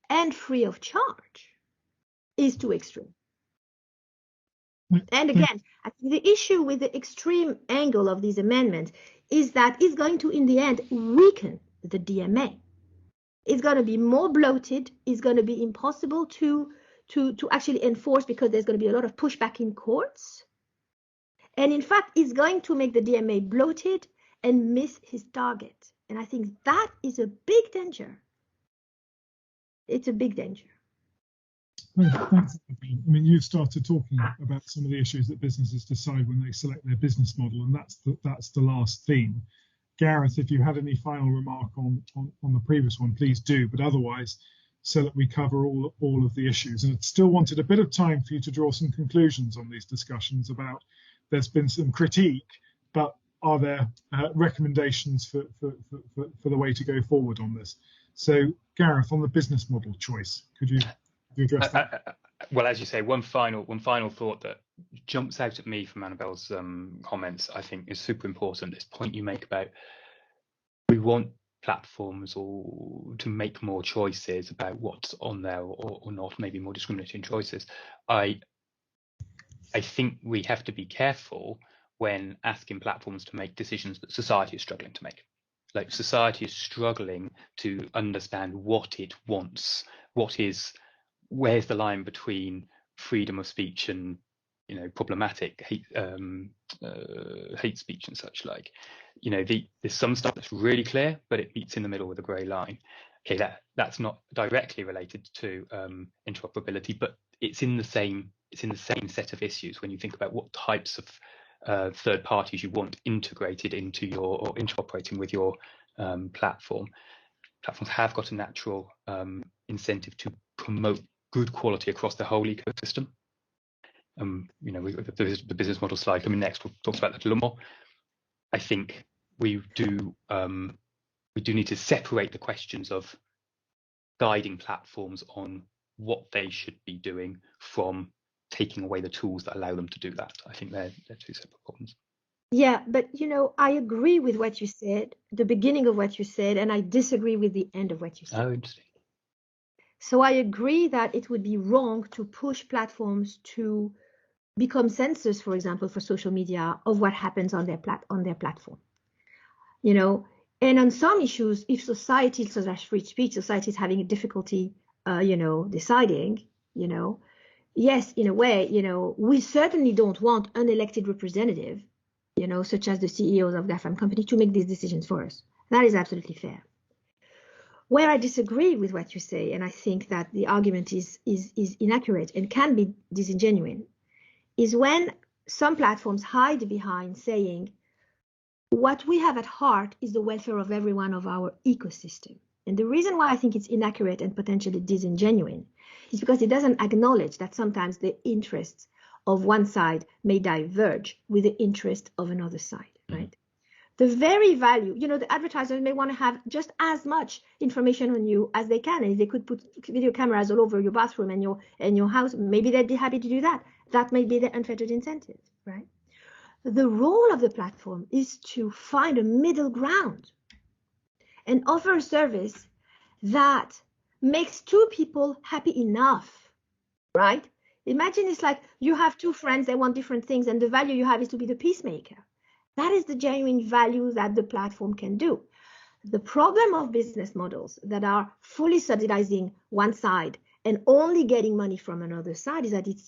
and free of charge is too extreme. And again, I think the issue with the extreme angle of these amendments is that it's going to, in the end, weaken the DMA. It's going to be more bloated. It's going to be impossible to actually enforce because there's going to be a lot of pushback in courts. And in fact, it's going to make the DMA bloated and miss his target. And I think that is a big danger. It's a big danger. Thanks. I mean, you've started talking about some of the issues that businesses decide when they select their business model, and that's the last theme. Gareth, if you had any final remark on the previous one, please do. But otherwise, so that we cover all of the issues, and I still wanted a bit of time for you to draw some conclusions on these discussions about. There's been some critique, but are there recommendations for the way to go forward on this? So, Gareth, on the business model choice, could you address that? Well, as you say, one final thought that jumps out at me from Annabelle's comments, I think, is super important. This point you make about we want platforms to make more choices about what's on there or not, maybe more discriminating choices. I think we have to be careful when asking platforms to make decisions that society is struggling to make. Like, society is struggling to understand what it wants, where's the line between freedom of speech and problematic hate speech and such like. There's some stuff that's really clear, but it meets in the middle with a grey line. Okay, that's not directly related to interoperability, but it's in the same set of issues when you think about what types of third parties you want integrated into or interoperating with your platform. Platforms have got a natural incentive to promote good quality across the whole ecosystem. The business model slide coming next, we'll talk about that a little more. I think we do need to separate the questions of guiding platforms on what they should be doing from taking away the tools that allow them to do that. I think they're two separate problems. Yeah, but I agree with what you said, the beginning of what you said, and I disagree with the end of what you said. Oh, interesting. So I agree that it would be wrong to push platforms to become censors, for example, for social media of what happens on their platform. And on some issues, if society, such as free speech, society is having a difficulty, deciding, yes, in a way, we certainly don't want unelected representative, such as the CEOs of GAFAM company, to make these decisions for us. That is absolutely fair. Where I disagree with what you say, and I think that the argument is inaccurate and can be disingenuous, is when some platforms hide behind saying, what we have at heart is the welfare of everyone of our ecosystem. And the reason why I think it's inaccurate and potentially disingenuous is because it doesn't acknowledge that sometimes the interests of one side may diverge with the interest of another side, right? The very value, the advertisers may want to have just as much information on you as they can. And if they could put video cameras all over your bathroom and your house, maybe they'd be happy to do that. That may be the unfettered incentive, right? The role of the platform is to find a middle ground and offer a service that makes two people happy enough, right? Imagine it's like you have two friends, they want different things, and the value you have is to be the peacemaker. That is the genuine value that the platform can do. The problem of business models that are fully subsidizing one side and only getting money from another side is that it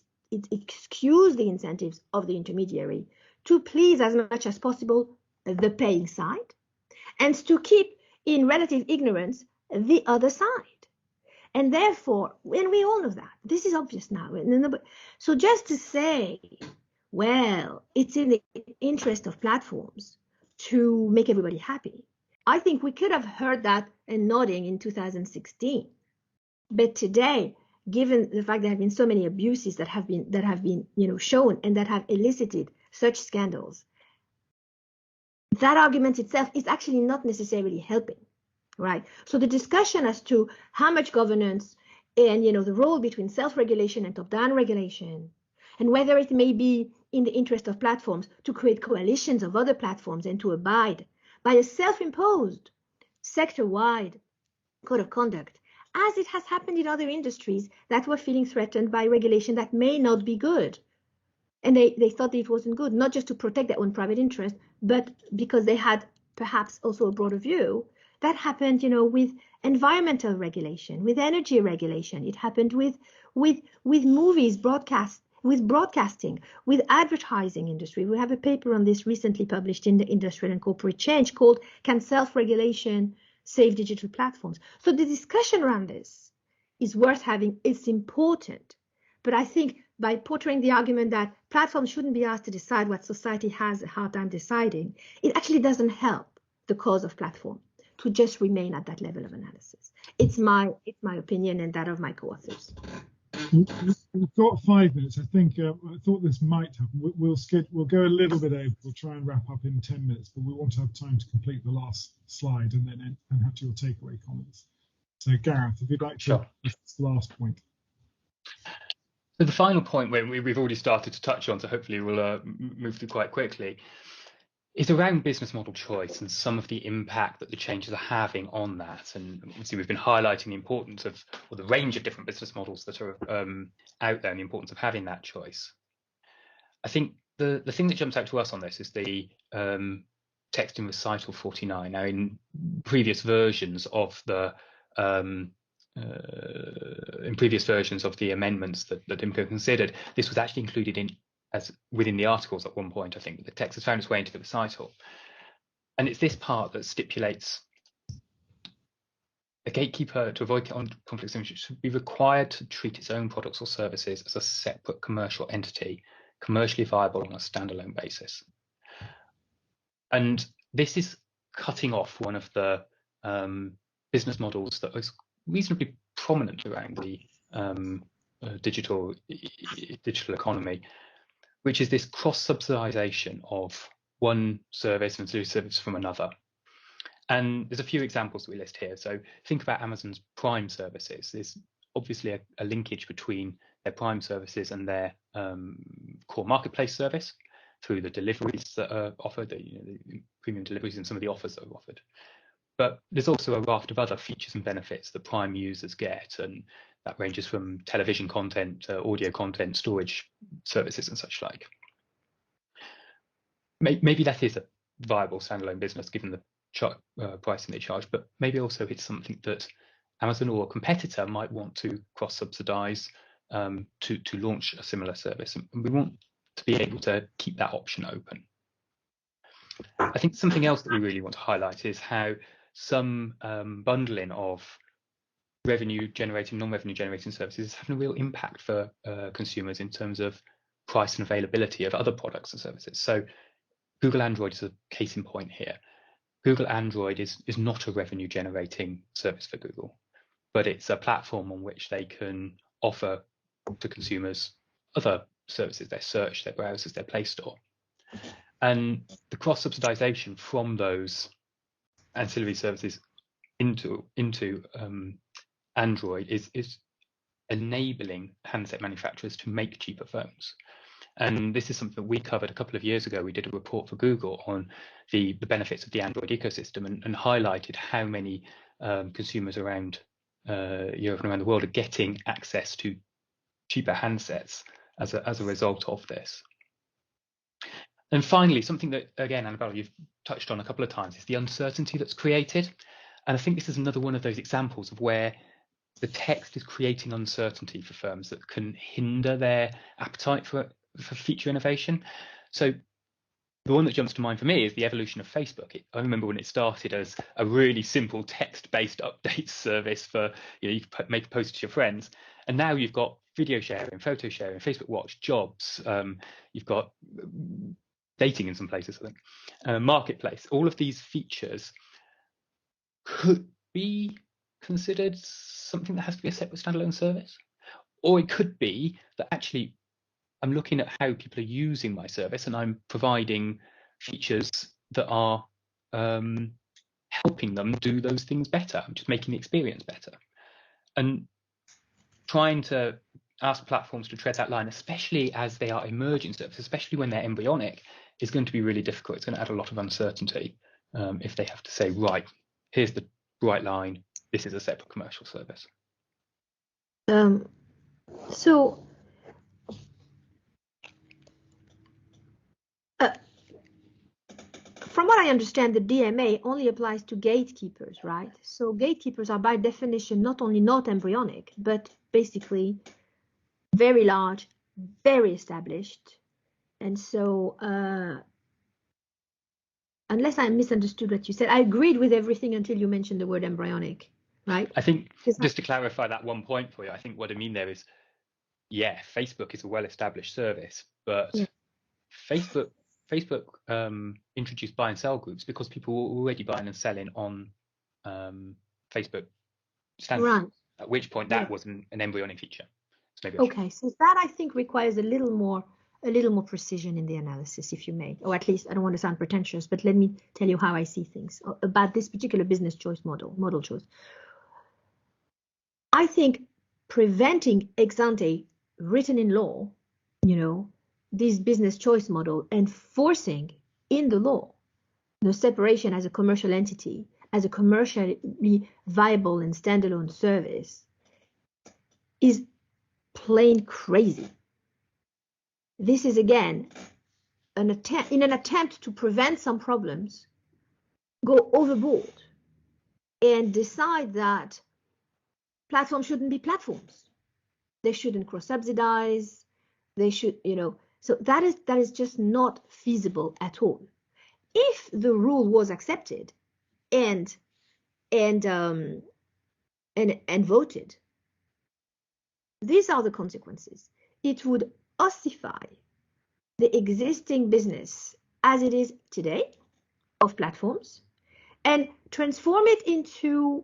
skews the incentives of the intermediary to please as much as possible the paying side and to keep in relative ignorance the other side. And therefore, and we all know that, this is obvious now. So just to say, well, it's in the interest of platforms to make everybody happy, I think we could have heard that and nodding in 2016. But today, given the fact there have been so many abuses that have been shown and that have elicited such scandals, that argument itself is actually not necessarily helping, right? So the discussion as to how much governance and the role between self-regulation and top-down regulation, and whether it may be in the interest of platforms to create coalitions of other platforms and to abide by a self-imposed sector-wide code of conduct, as it has happened in other industries that were feeling threatened by regulation that may not be good. And they thought it wasn't good, not just to protect their own private interest, but because they had perhaps also a broader view. That happened, with environmental regulation, with energy regulation. It happened with movies, broadcasting, with advertising industry. We have a paper on this recently published in the Industrial and Corporate Change called "Can Self-Regulation Save Digital Platforms?" So the discussion around this is worth having. It's important, but I think by portraying the argument that platforms shouldn't be asked to decide what society has a hard time deciding, it actually doesn't help the cause of platform to just remain at that level of analysis. It's my opinion and that of my co-authors. We've got 5 minutes. I think I thought this might happen. We'll go a little bit over. We'll try and wrap up in 10 minutes, but we want to have time to complete the last slide and then have your takeaway comments. So Gareth, if you'd like to, Sure. This last point. So the final point where we've already started to touch on, so hopefully we'll move through quite quickly, is around business model choice and some of the impact that the changes are having on that. And obviously we've been highlighting the importance of, or the range of different business models that are out there and the importance of having that choice. I think the thing that jumps out to us on this is the text in recital 49. Now, in previous versions of the amendments that IMCO considered, this was actually included within the articles at one point. I think the text has found its way into the recital, and it's this part that stipulates a gatekeeper, to avoid conflicts of interest, should be required to treat its own products or services as a separate commercial entity, commercially viable on a standalone basis. And this is cutting off one of the business models that was reasonably prominent around the digital economy, which is this cross-subsidization of one service and service from another. And there's a few examples that we list here. So think about Amazon's Prime services. There's obviously a linkage between their Prime services and their core marketplace service through the deliveries that are offered, the premium deliveries and some of the offers that are offered. But there's also a raft of other features and benefits that Prime users get, and that ranges from television content, audio content, storage services and such like. Maybe that is a viable standalone business given the pricing they charge, but maybe also it's something that Amazon or a competitor might want to cross-subsidize to launch a similar service, and we want to be able to keep that option open. I think something else that we really want to highlight is how some bundling of revenue generating, non-revenue generating services is having a real impact for consumers in terms of price and availability of other products and services. So Google Android is a case in point here. Google Android is not a revenue generating service for Google, but it's a platform on which they can offer to consumers other services, their search, their browsers, their Play Store. And the cross-subsidization from those ancillary services into Android is enabling handset manufacturers to make cheaper phones. And this is something that we covered a couple of years ago. We did a report for Google on the benefits of the Android ecosystem and highlighted how many consumers around Europe and around the world are getting access to cheaper handsets as a result of this. And finally, something that, again, Annabelle, you've touched on a couple of times, is the uncertainty that's created. And I think this is another one of those examples of where the text is creating uncertainty for firms that can hinder their appetite for feature innovation. So the one that jumps to mind for me is the evolution of Facebook. I remember when it started as a really simple text-based update service for, you could make a post to your friends, and now you've got video sharing, photo sharing, Facebook Watch, jobs. You've got dating in some places, I think, marketplace. All of these features could be considered something that has to be a separate standalone service, or it could be that actually I'm looking at how people are using my service and I'm providing features that are helping them do those things better, just making the experience better. And trying to ask platforms to tread that line, especially as they are emerging services, especially when they're embryonic, is going to be really difficult. It's going to add a lot of uncertainty if they have to say, right, here's the bright line, this is a separate commercial service. So from what I understand, the DMA only applies to gatekeepers, right? So gatekeepers are by definition not only not embryonic, but basically very large, very established. And so unless I misunderstood what you said, I agreed with everything until you mentioned the word embryonic, right? I think just to clarify that one point for you, I think what I mean there is, yeah, Facebook is a well-established service, but yeah. Facebook introduced buy and sell groups because people were already buying and selling on Facebook standards, right. At which point that was an embryonic feature. So okay, so that I think requires a little more precision in the analysis, if you may, or at least I don't want to sound pretentious, but let me tell you how I see things about this particular business choice model choice. I think preventing ex ante written in law, this business choice model and forcing in the law the separation as a commercial entity, as a commercially viable and standalone service is plain crazy. This is again an attempt to prevent some problems, go overboard and decide that platforms shouldn't be platforms. They shouldn't cross-subsidize. They should, so that is just not feasible at all. If the rule was accepted and voted, these are the consequences. It would ossify the existing business as it is today of platforms and transform it into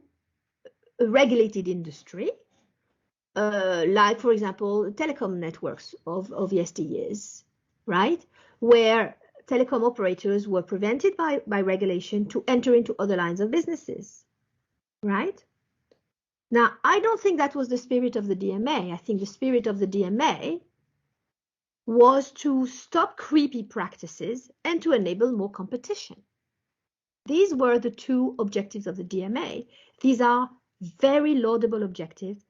a regulated industry, like, for example, telecom networks of yesteryears, right? Where telecom operators were prevented by regulation to enter into other lines of businesses, right? Now, I don't think that was the spirit of the DMA. I think the spirit of the DMA was to stop creepy practices and to enable more competition. These were the two objectives of the DMA. These are very laudable objectives.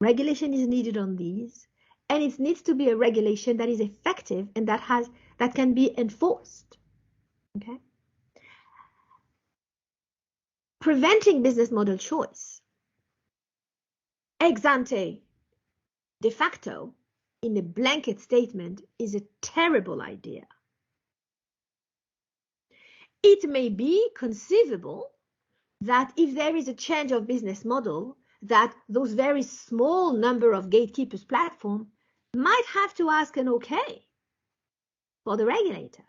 Regulation is needed on these, and it needs to be a regulation that is effective and that can be enforced. Okay. Preventing business model choice ex ante, de facto, in a blanket statement is a terrible idea. It may be conceivable that if there is a change of business model, that those very small number of gatekeepers platform might have to ask an okay for the regulator,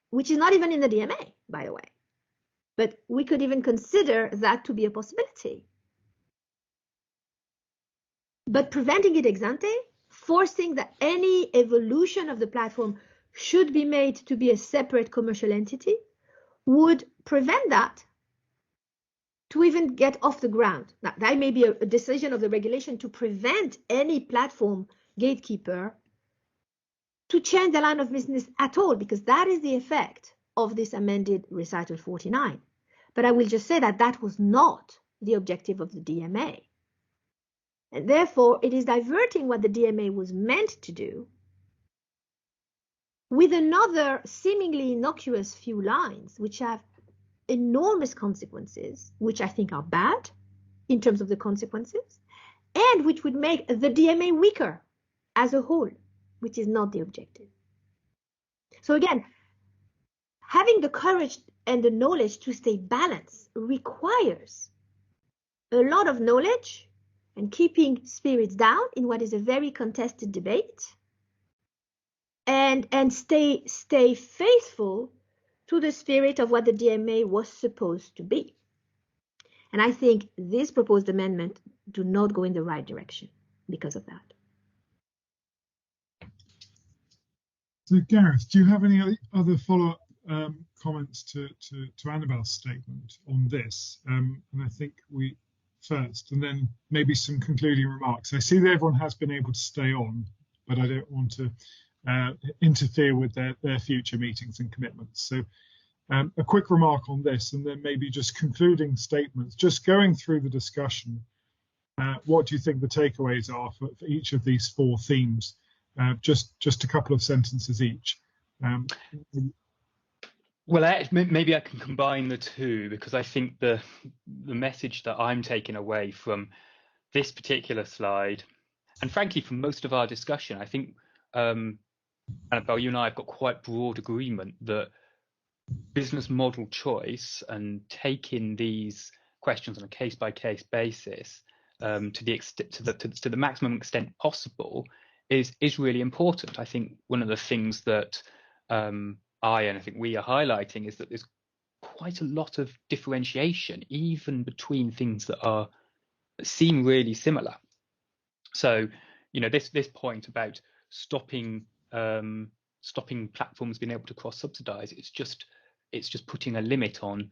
which is not even in the DMA, by the way. But we could even consider that to be a possibility. But preventing it ex ante, forcing that any evolution of the platform should be made to be a separate commercial entity, would prevent that to even get off the ground. Now, that may be a decision of the regulation to prevent any platform gatekeeper to change the line of business at all, because that is the effect of this amended recital 49. But I will just say that that was not the objective of the DMA. And therefore, it is diverting what the DMA was meant to do with another seemingly innocuous few lines, which have enormous consequences, which I think are bad in terms of the consequences, and which would make the DMA weaker as a whole, which is not the objective. So again, having the courage and the knowledge to stay balanced requires a lot of knowledge and keeping spirits down in what is a very contested debate, and stay faithful to the spirit of what the DMA was supposed to be. And I think this proposed amendment do not go in the right direction because of that. So Gareth, do you have any other follow-up comments to Annabelle's statement on this? And I think we first, and then maybe some concluding remarks. I see that everyone has been able to stay on, but I don't want to interfere with their future meetings and commitments. So a quick remark on this, and then maybe just concluding statements, just going through the discussion. What do you think the takeaways are for each of these four themes? Just a couple of sentences each. Well, maybe I can combine the two, because I think the message that I'm taking away from this particular slide, and frankly from most of our discussion, I think Annabelle, you and I have got quite broad agreement that business model choice and taking these questions on a case-by-case basis to the maximum extent possible is really important. I think one of the things that and I think we are highlighting is that there's quite a lot of differentiation even between things that seem really similar. So, you know, this point about stopping platforms being able to cross-subsidize, it's just putting a limit on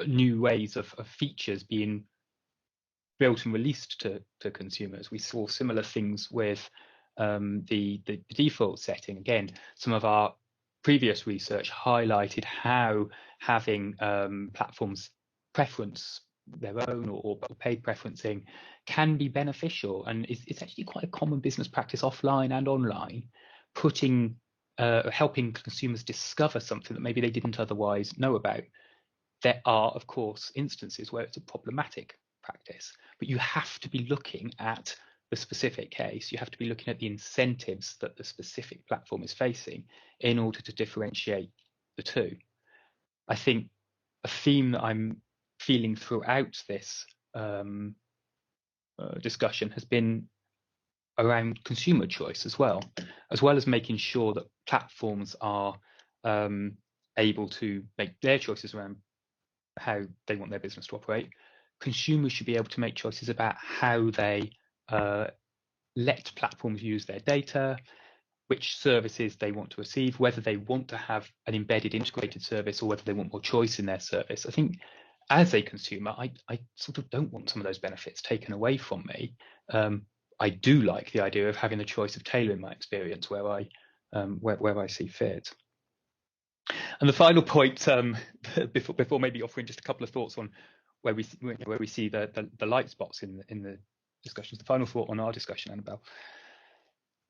new ways of features being built and released to consumers. We saw similar things with the default setting. Again, some of our previous research highlighted how having platforms preference their own or paid preferencing can be beneficial, and it's actually quite a common business practice offline and online, helping consumers discover something that maybe they didn't otherwise know about. There are, of course, instances where it's a problematic practice, but you have to be looking at the specific case. You have to be looking at the incentives that the specific platform is facing in order to differentiate the two. I think a theme that I'm feeling throughout this discussion has been around consumer choice as well as making sure that platforms are able to make their choices around how they want their business to operate. Consumers should be able to make choices about how they let platforms use their data, which services they want to receive, whether they want to have an embedded integrated service or whether they want more choice in their service. I think as a consumer, I sort of don't want some of those benefits taken away from me. I do like the idea of having the choice of tailoring my experience where I see fit. And the final point, before maybe offering just a couple of thoughts on where we see the light spots in the discussions. The final thought on our discussion, Annabelle.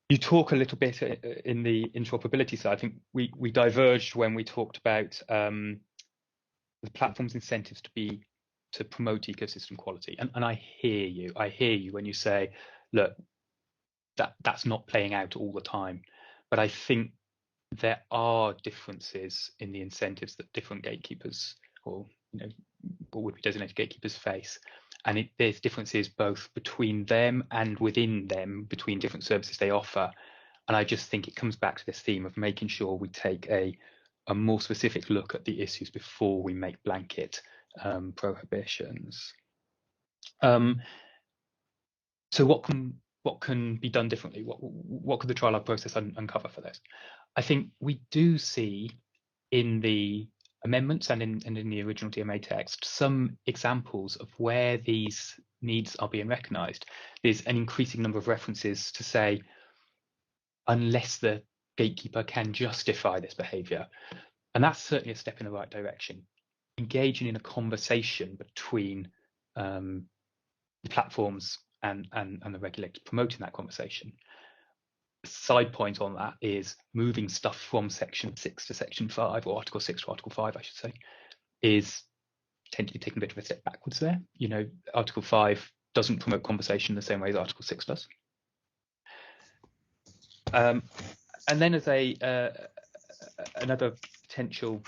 You talk a little bit in the interoperability side. I think we diverged when we talked about the platform's incentives to promote ecosystem quality. And I hear you when you say, look, that's not playing out all the time. But I think there are differences in the incentives that different gatekeepers or what would be designated gatekeepers face. And there's differences both between them and within them, between different services they offer. And I just think it comes back to this theme of making sure we take a more specific look at the issues before we make blanket prohibitions. So what can be done differently? What could the trialogue process uncover for this? I think we do see in the amendments and in the original DMA text some examples of where these needs are being recognised. There's an increasing number of references to say, unless the gatekeeper can justify this behaviour. And that's certainly a step in the right direction. Engaging in a conversation between the platforms and the regulator, promoting that conversation. A side point on that is moving stuff from section 6 to section 5, or article 6 to article 5, I should say, is potentially taking a bit of a step backwards there. Article 5 doesn't promote conversation the same way as article 6 does. And then as another potential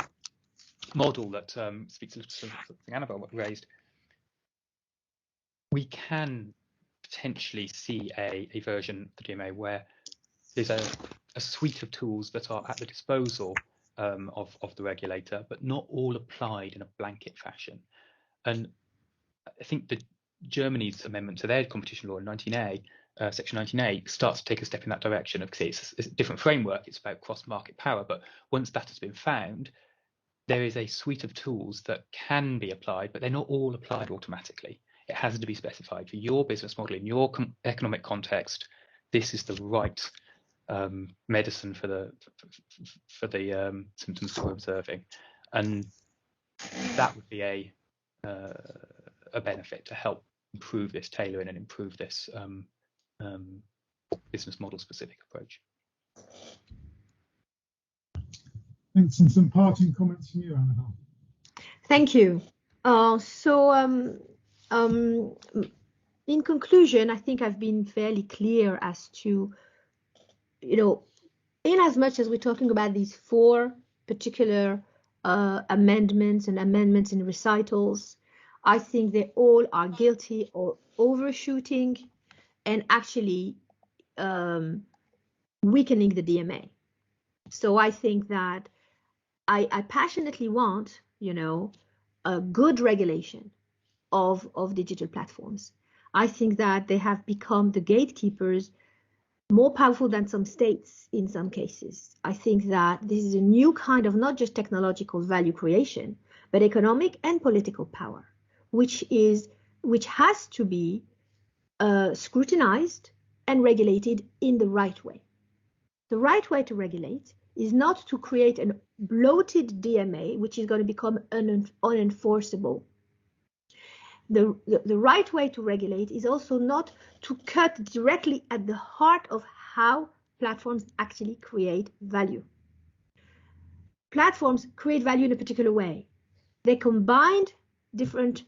model that speaks to something Annabelle raised, we can potentially see a version of the DMA where there's a suite of tools that are at the disposal of the regulator, but not all applied in a blanket fashion. And I think that Germany's amendment to their competition law in 19A, Section 19A, starts to take a step in that direction. It's a different framework. It's about cross-market power. But once that has been found, there is a suite of tools that can be applied, but they're not all applied automatically. It has to be specified for your business model in your economic context. This is the right medicine for the symptoms that we're observing, and that would be a benefit to help improve this tailoring and improve this business model specific approach. Thanks, and some parting comments from you, Annabelle. Thank you. In conclusion, I think I've been fairly clear as to, in as much as we're talking about these 4 particular amendments in recitals, I think they all are guilty of overshooting and actually weakening the DMA. So I think that I passionately want, a good regulation of digital platforms. I think that they have become the gatekeepers, more powerful than some states in some cases. I think that this is a new kind of not just technological value creation, but economic and political power, which has to be scrutinized and regulated in the right way. The right way to regulate is not to create a bloated DMA, which is going to become unenforceable. The right way to regulate is also not to cut directly at the heart of how platforms actually create value. Platforms create value in a particular way. They combine different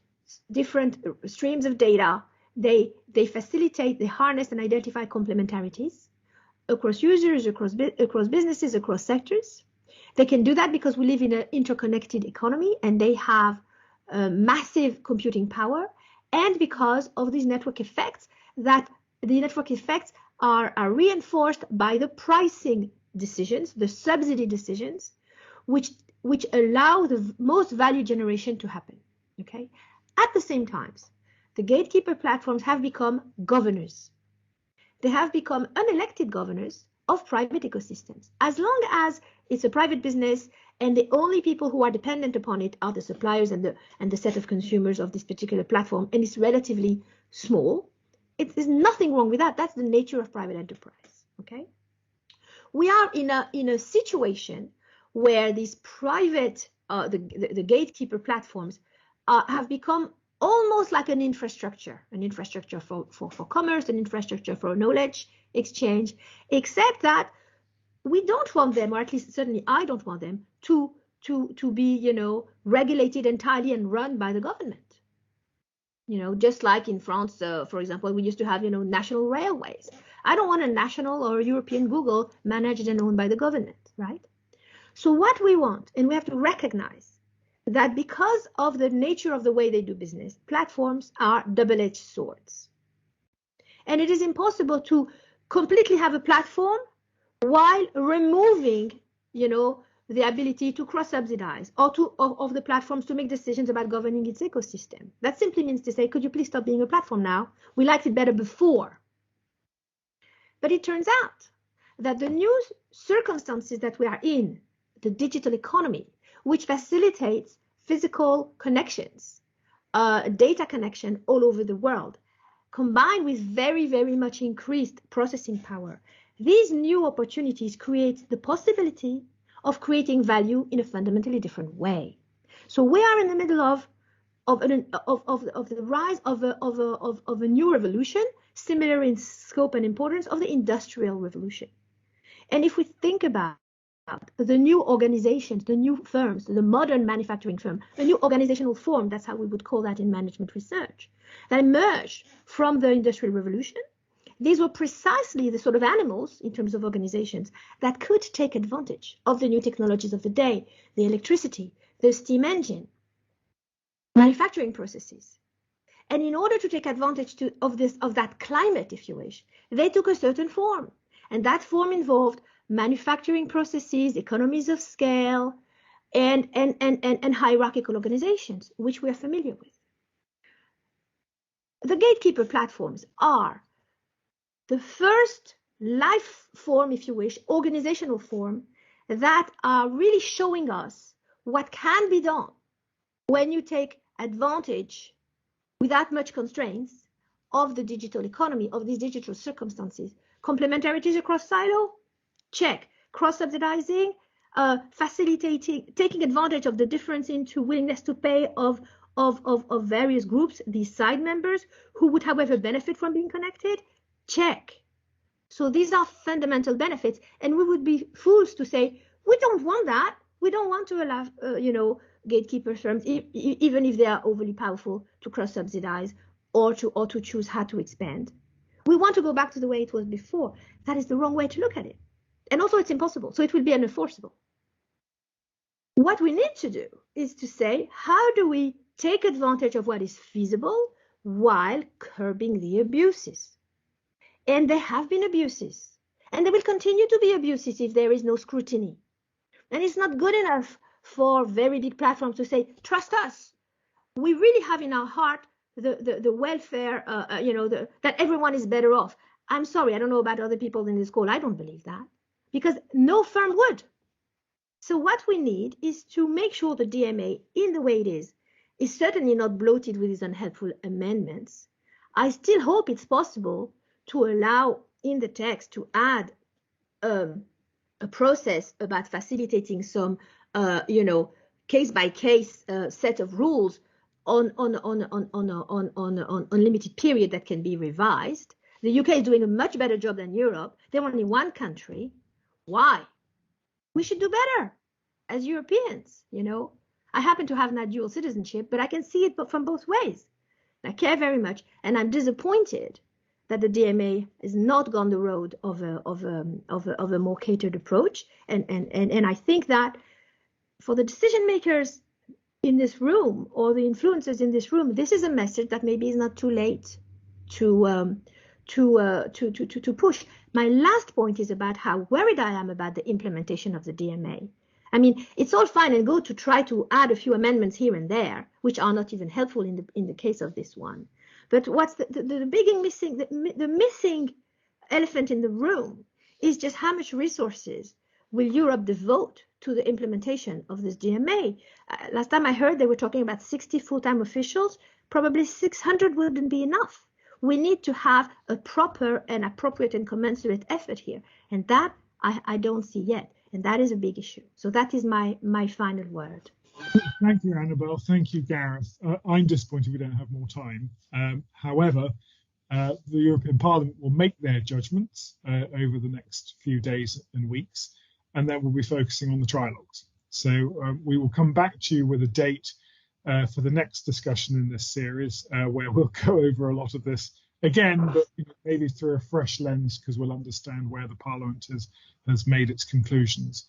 streams of data. They facilitate, they harness and identify complementarities across users, across businesses, across sectors. They can do that because we live in an interconnected economy and they have massive computing power, and because of these network effects, that the network effects are reinforced by the pricing decisions, the subsidy decisions, which allow the most value generation to happen. Okay. At the same time, the gatekeeper platforms have become governors. They have become unelected governors of private ecosystems. As long as it's a private business and the only people who are dependent upon it are the suppliers and the set of consumers of this particular platform, and it's relatively small, there's nothing wrong with that. That's the nature of private enterprise. Okay, we are in a situation where these private the gatekeeper platforms have become almost like an infrastructure for commerce, an infrastructure for knowledge exchange, except that we don't want them, or at least certainly I don't want them, to be, regulated entirely and run by the government. Just like in France, for example, we used to have, national railways. I don't want a national or European Google managed and owned by the government, right? So what we want, and we have to recognize that because of the nature of the way they do business, platforms are double-edged swords. And it is impossible to completely have a platform while removing, the ability to cross-subsidize or of the platforms to make decisions about governing its ecosystem. That simply means to say, could you please stop being a platform now? We liked it better before. But it turns out that the new circumstances that we are in, the digital economy, which facilitates physical connections, data connection all over the world, combined with very, very much increased processing power, these new opportunities create the possibility of creating value in a fundamentally different way. So we are in the middle of the rise of a new revolution, similar in scope and importance of the Industrial Revolution. And if we think about the new organizations, the new firms, the modern manufacturing firm, a new organizational form, that's how we would call that in management research, that emerged from the Industrial Revolution, these were precisely the sort of animals, in terms of organizations, that could take advantage of the new technologies of the day, the electricity, the steam engine, manufacturing processes. And in order to take advantage of that climate, if you wish, they took a certain form. And that form involved manufacturing processes, economies of scale, and hierarchical organizations, which we are familiar with. The gatekeeper platforms are the first life form, if you wish, organizational form, that are really showing us what can be done when you take advantage, without much constraints, of the digital economy, of these digital circumstances. Complementarities across silo, check. Cross-subsidizing, facilitating, taking advantage of the difference into willingness to pay of various groups, these side members, who would, however, benefit from being connected, check. So these are fundamental benefits, and we would be fools to say, we don't want that. We don't want to allow, gatekeeper firms, even if they are overly powerful, to cross-subsidize or to choose how to expand. We want to go back to the way it was before. That is the wrong way to look at it. And also it's impossible, so it will be unenforceable. What we need to do is to say, how do we take advantage of what is feasible while curbing the abuses? And there have been abuses, and there will continue to be abuses if there is no scrutiny. And it's not good enough for very big platforms to say, trust us. We really have in our heart the welfare, that everyone is better off. I'm sorry, I don't know about other people in this call. I don't believe that, because no firm would. So what we need is to make sure the DMA, in the way it is certainly not bloated with these unhelpful amendments. I still hope it's possible to allow in the text to add a process about facilitating some, case-by-case set of rules on limited period that can be revised. The UK is doing a much better job than Europe. They're only one country. Why? We should do better as Europeans, I happen to have not dual citizenship, but I can see it from both ways. I care very much, and I'm disappointed that the DMA has not gone the road of a more catered approach. And I think that for the decision makers in this room, or the influencers in this room, this is a message that maybe is not too late to push. My last point is about how worried I am about the implementation of the DMA. I mean, it's all fine and good to try to add a few amendments here and there, which are not even helpful in the case of this one. But what's the missing elephant in the room is just how much resources will Europe devote to the implementation of this DMA. Last time I heard they were talking about 60 full-time officials. Probably 600 wouldn't be enough. We need to have a proper and appropriate and commensurate effort here. And that I don't see yet. And that is a big issue. So that is my final word. Thank you, Annabelle. Thank you, Gareth. I'm disappointed we don't have more time. However, the European Parliament will make their judgments over the next few days and weeks, and then we'll be focusing on the trilogues. So we will come back to you with a date for the next discussion in this series, where we'll go over a lot of this again, but maybe through a fresh lens, because we'll understand where the Parliament has made its conclusions,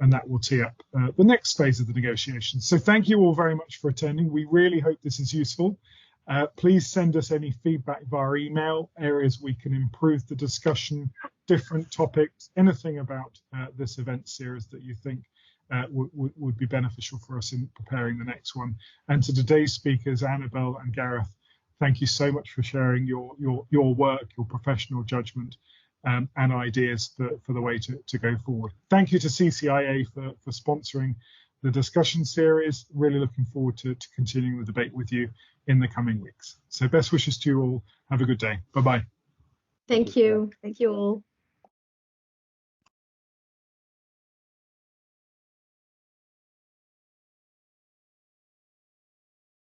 and that will tee up the next phase of the negotiations. So thank you all very much for attending. We really hope this is useful. Please send us any feedback via email, areas we can improve the discussion, different topics, anything about this event series that you think would be beneficial for us in preparing the next one. And to today's speakers, Annabelle and Gareth, thank you so much for sharing your work, your professional judgment, and ideas for the way to go forward. Thank you to CCIA for sponsoring the discussion series. Really looking forward to continuing the debate with you in the coming weeks. So best wishes to you all. Have a good day. Bye-bye. Thank you. Thank you all.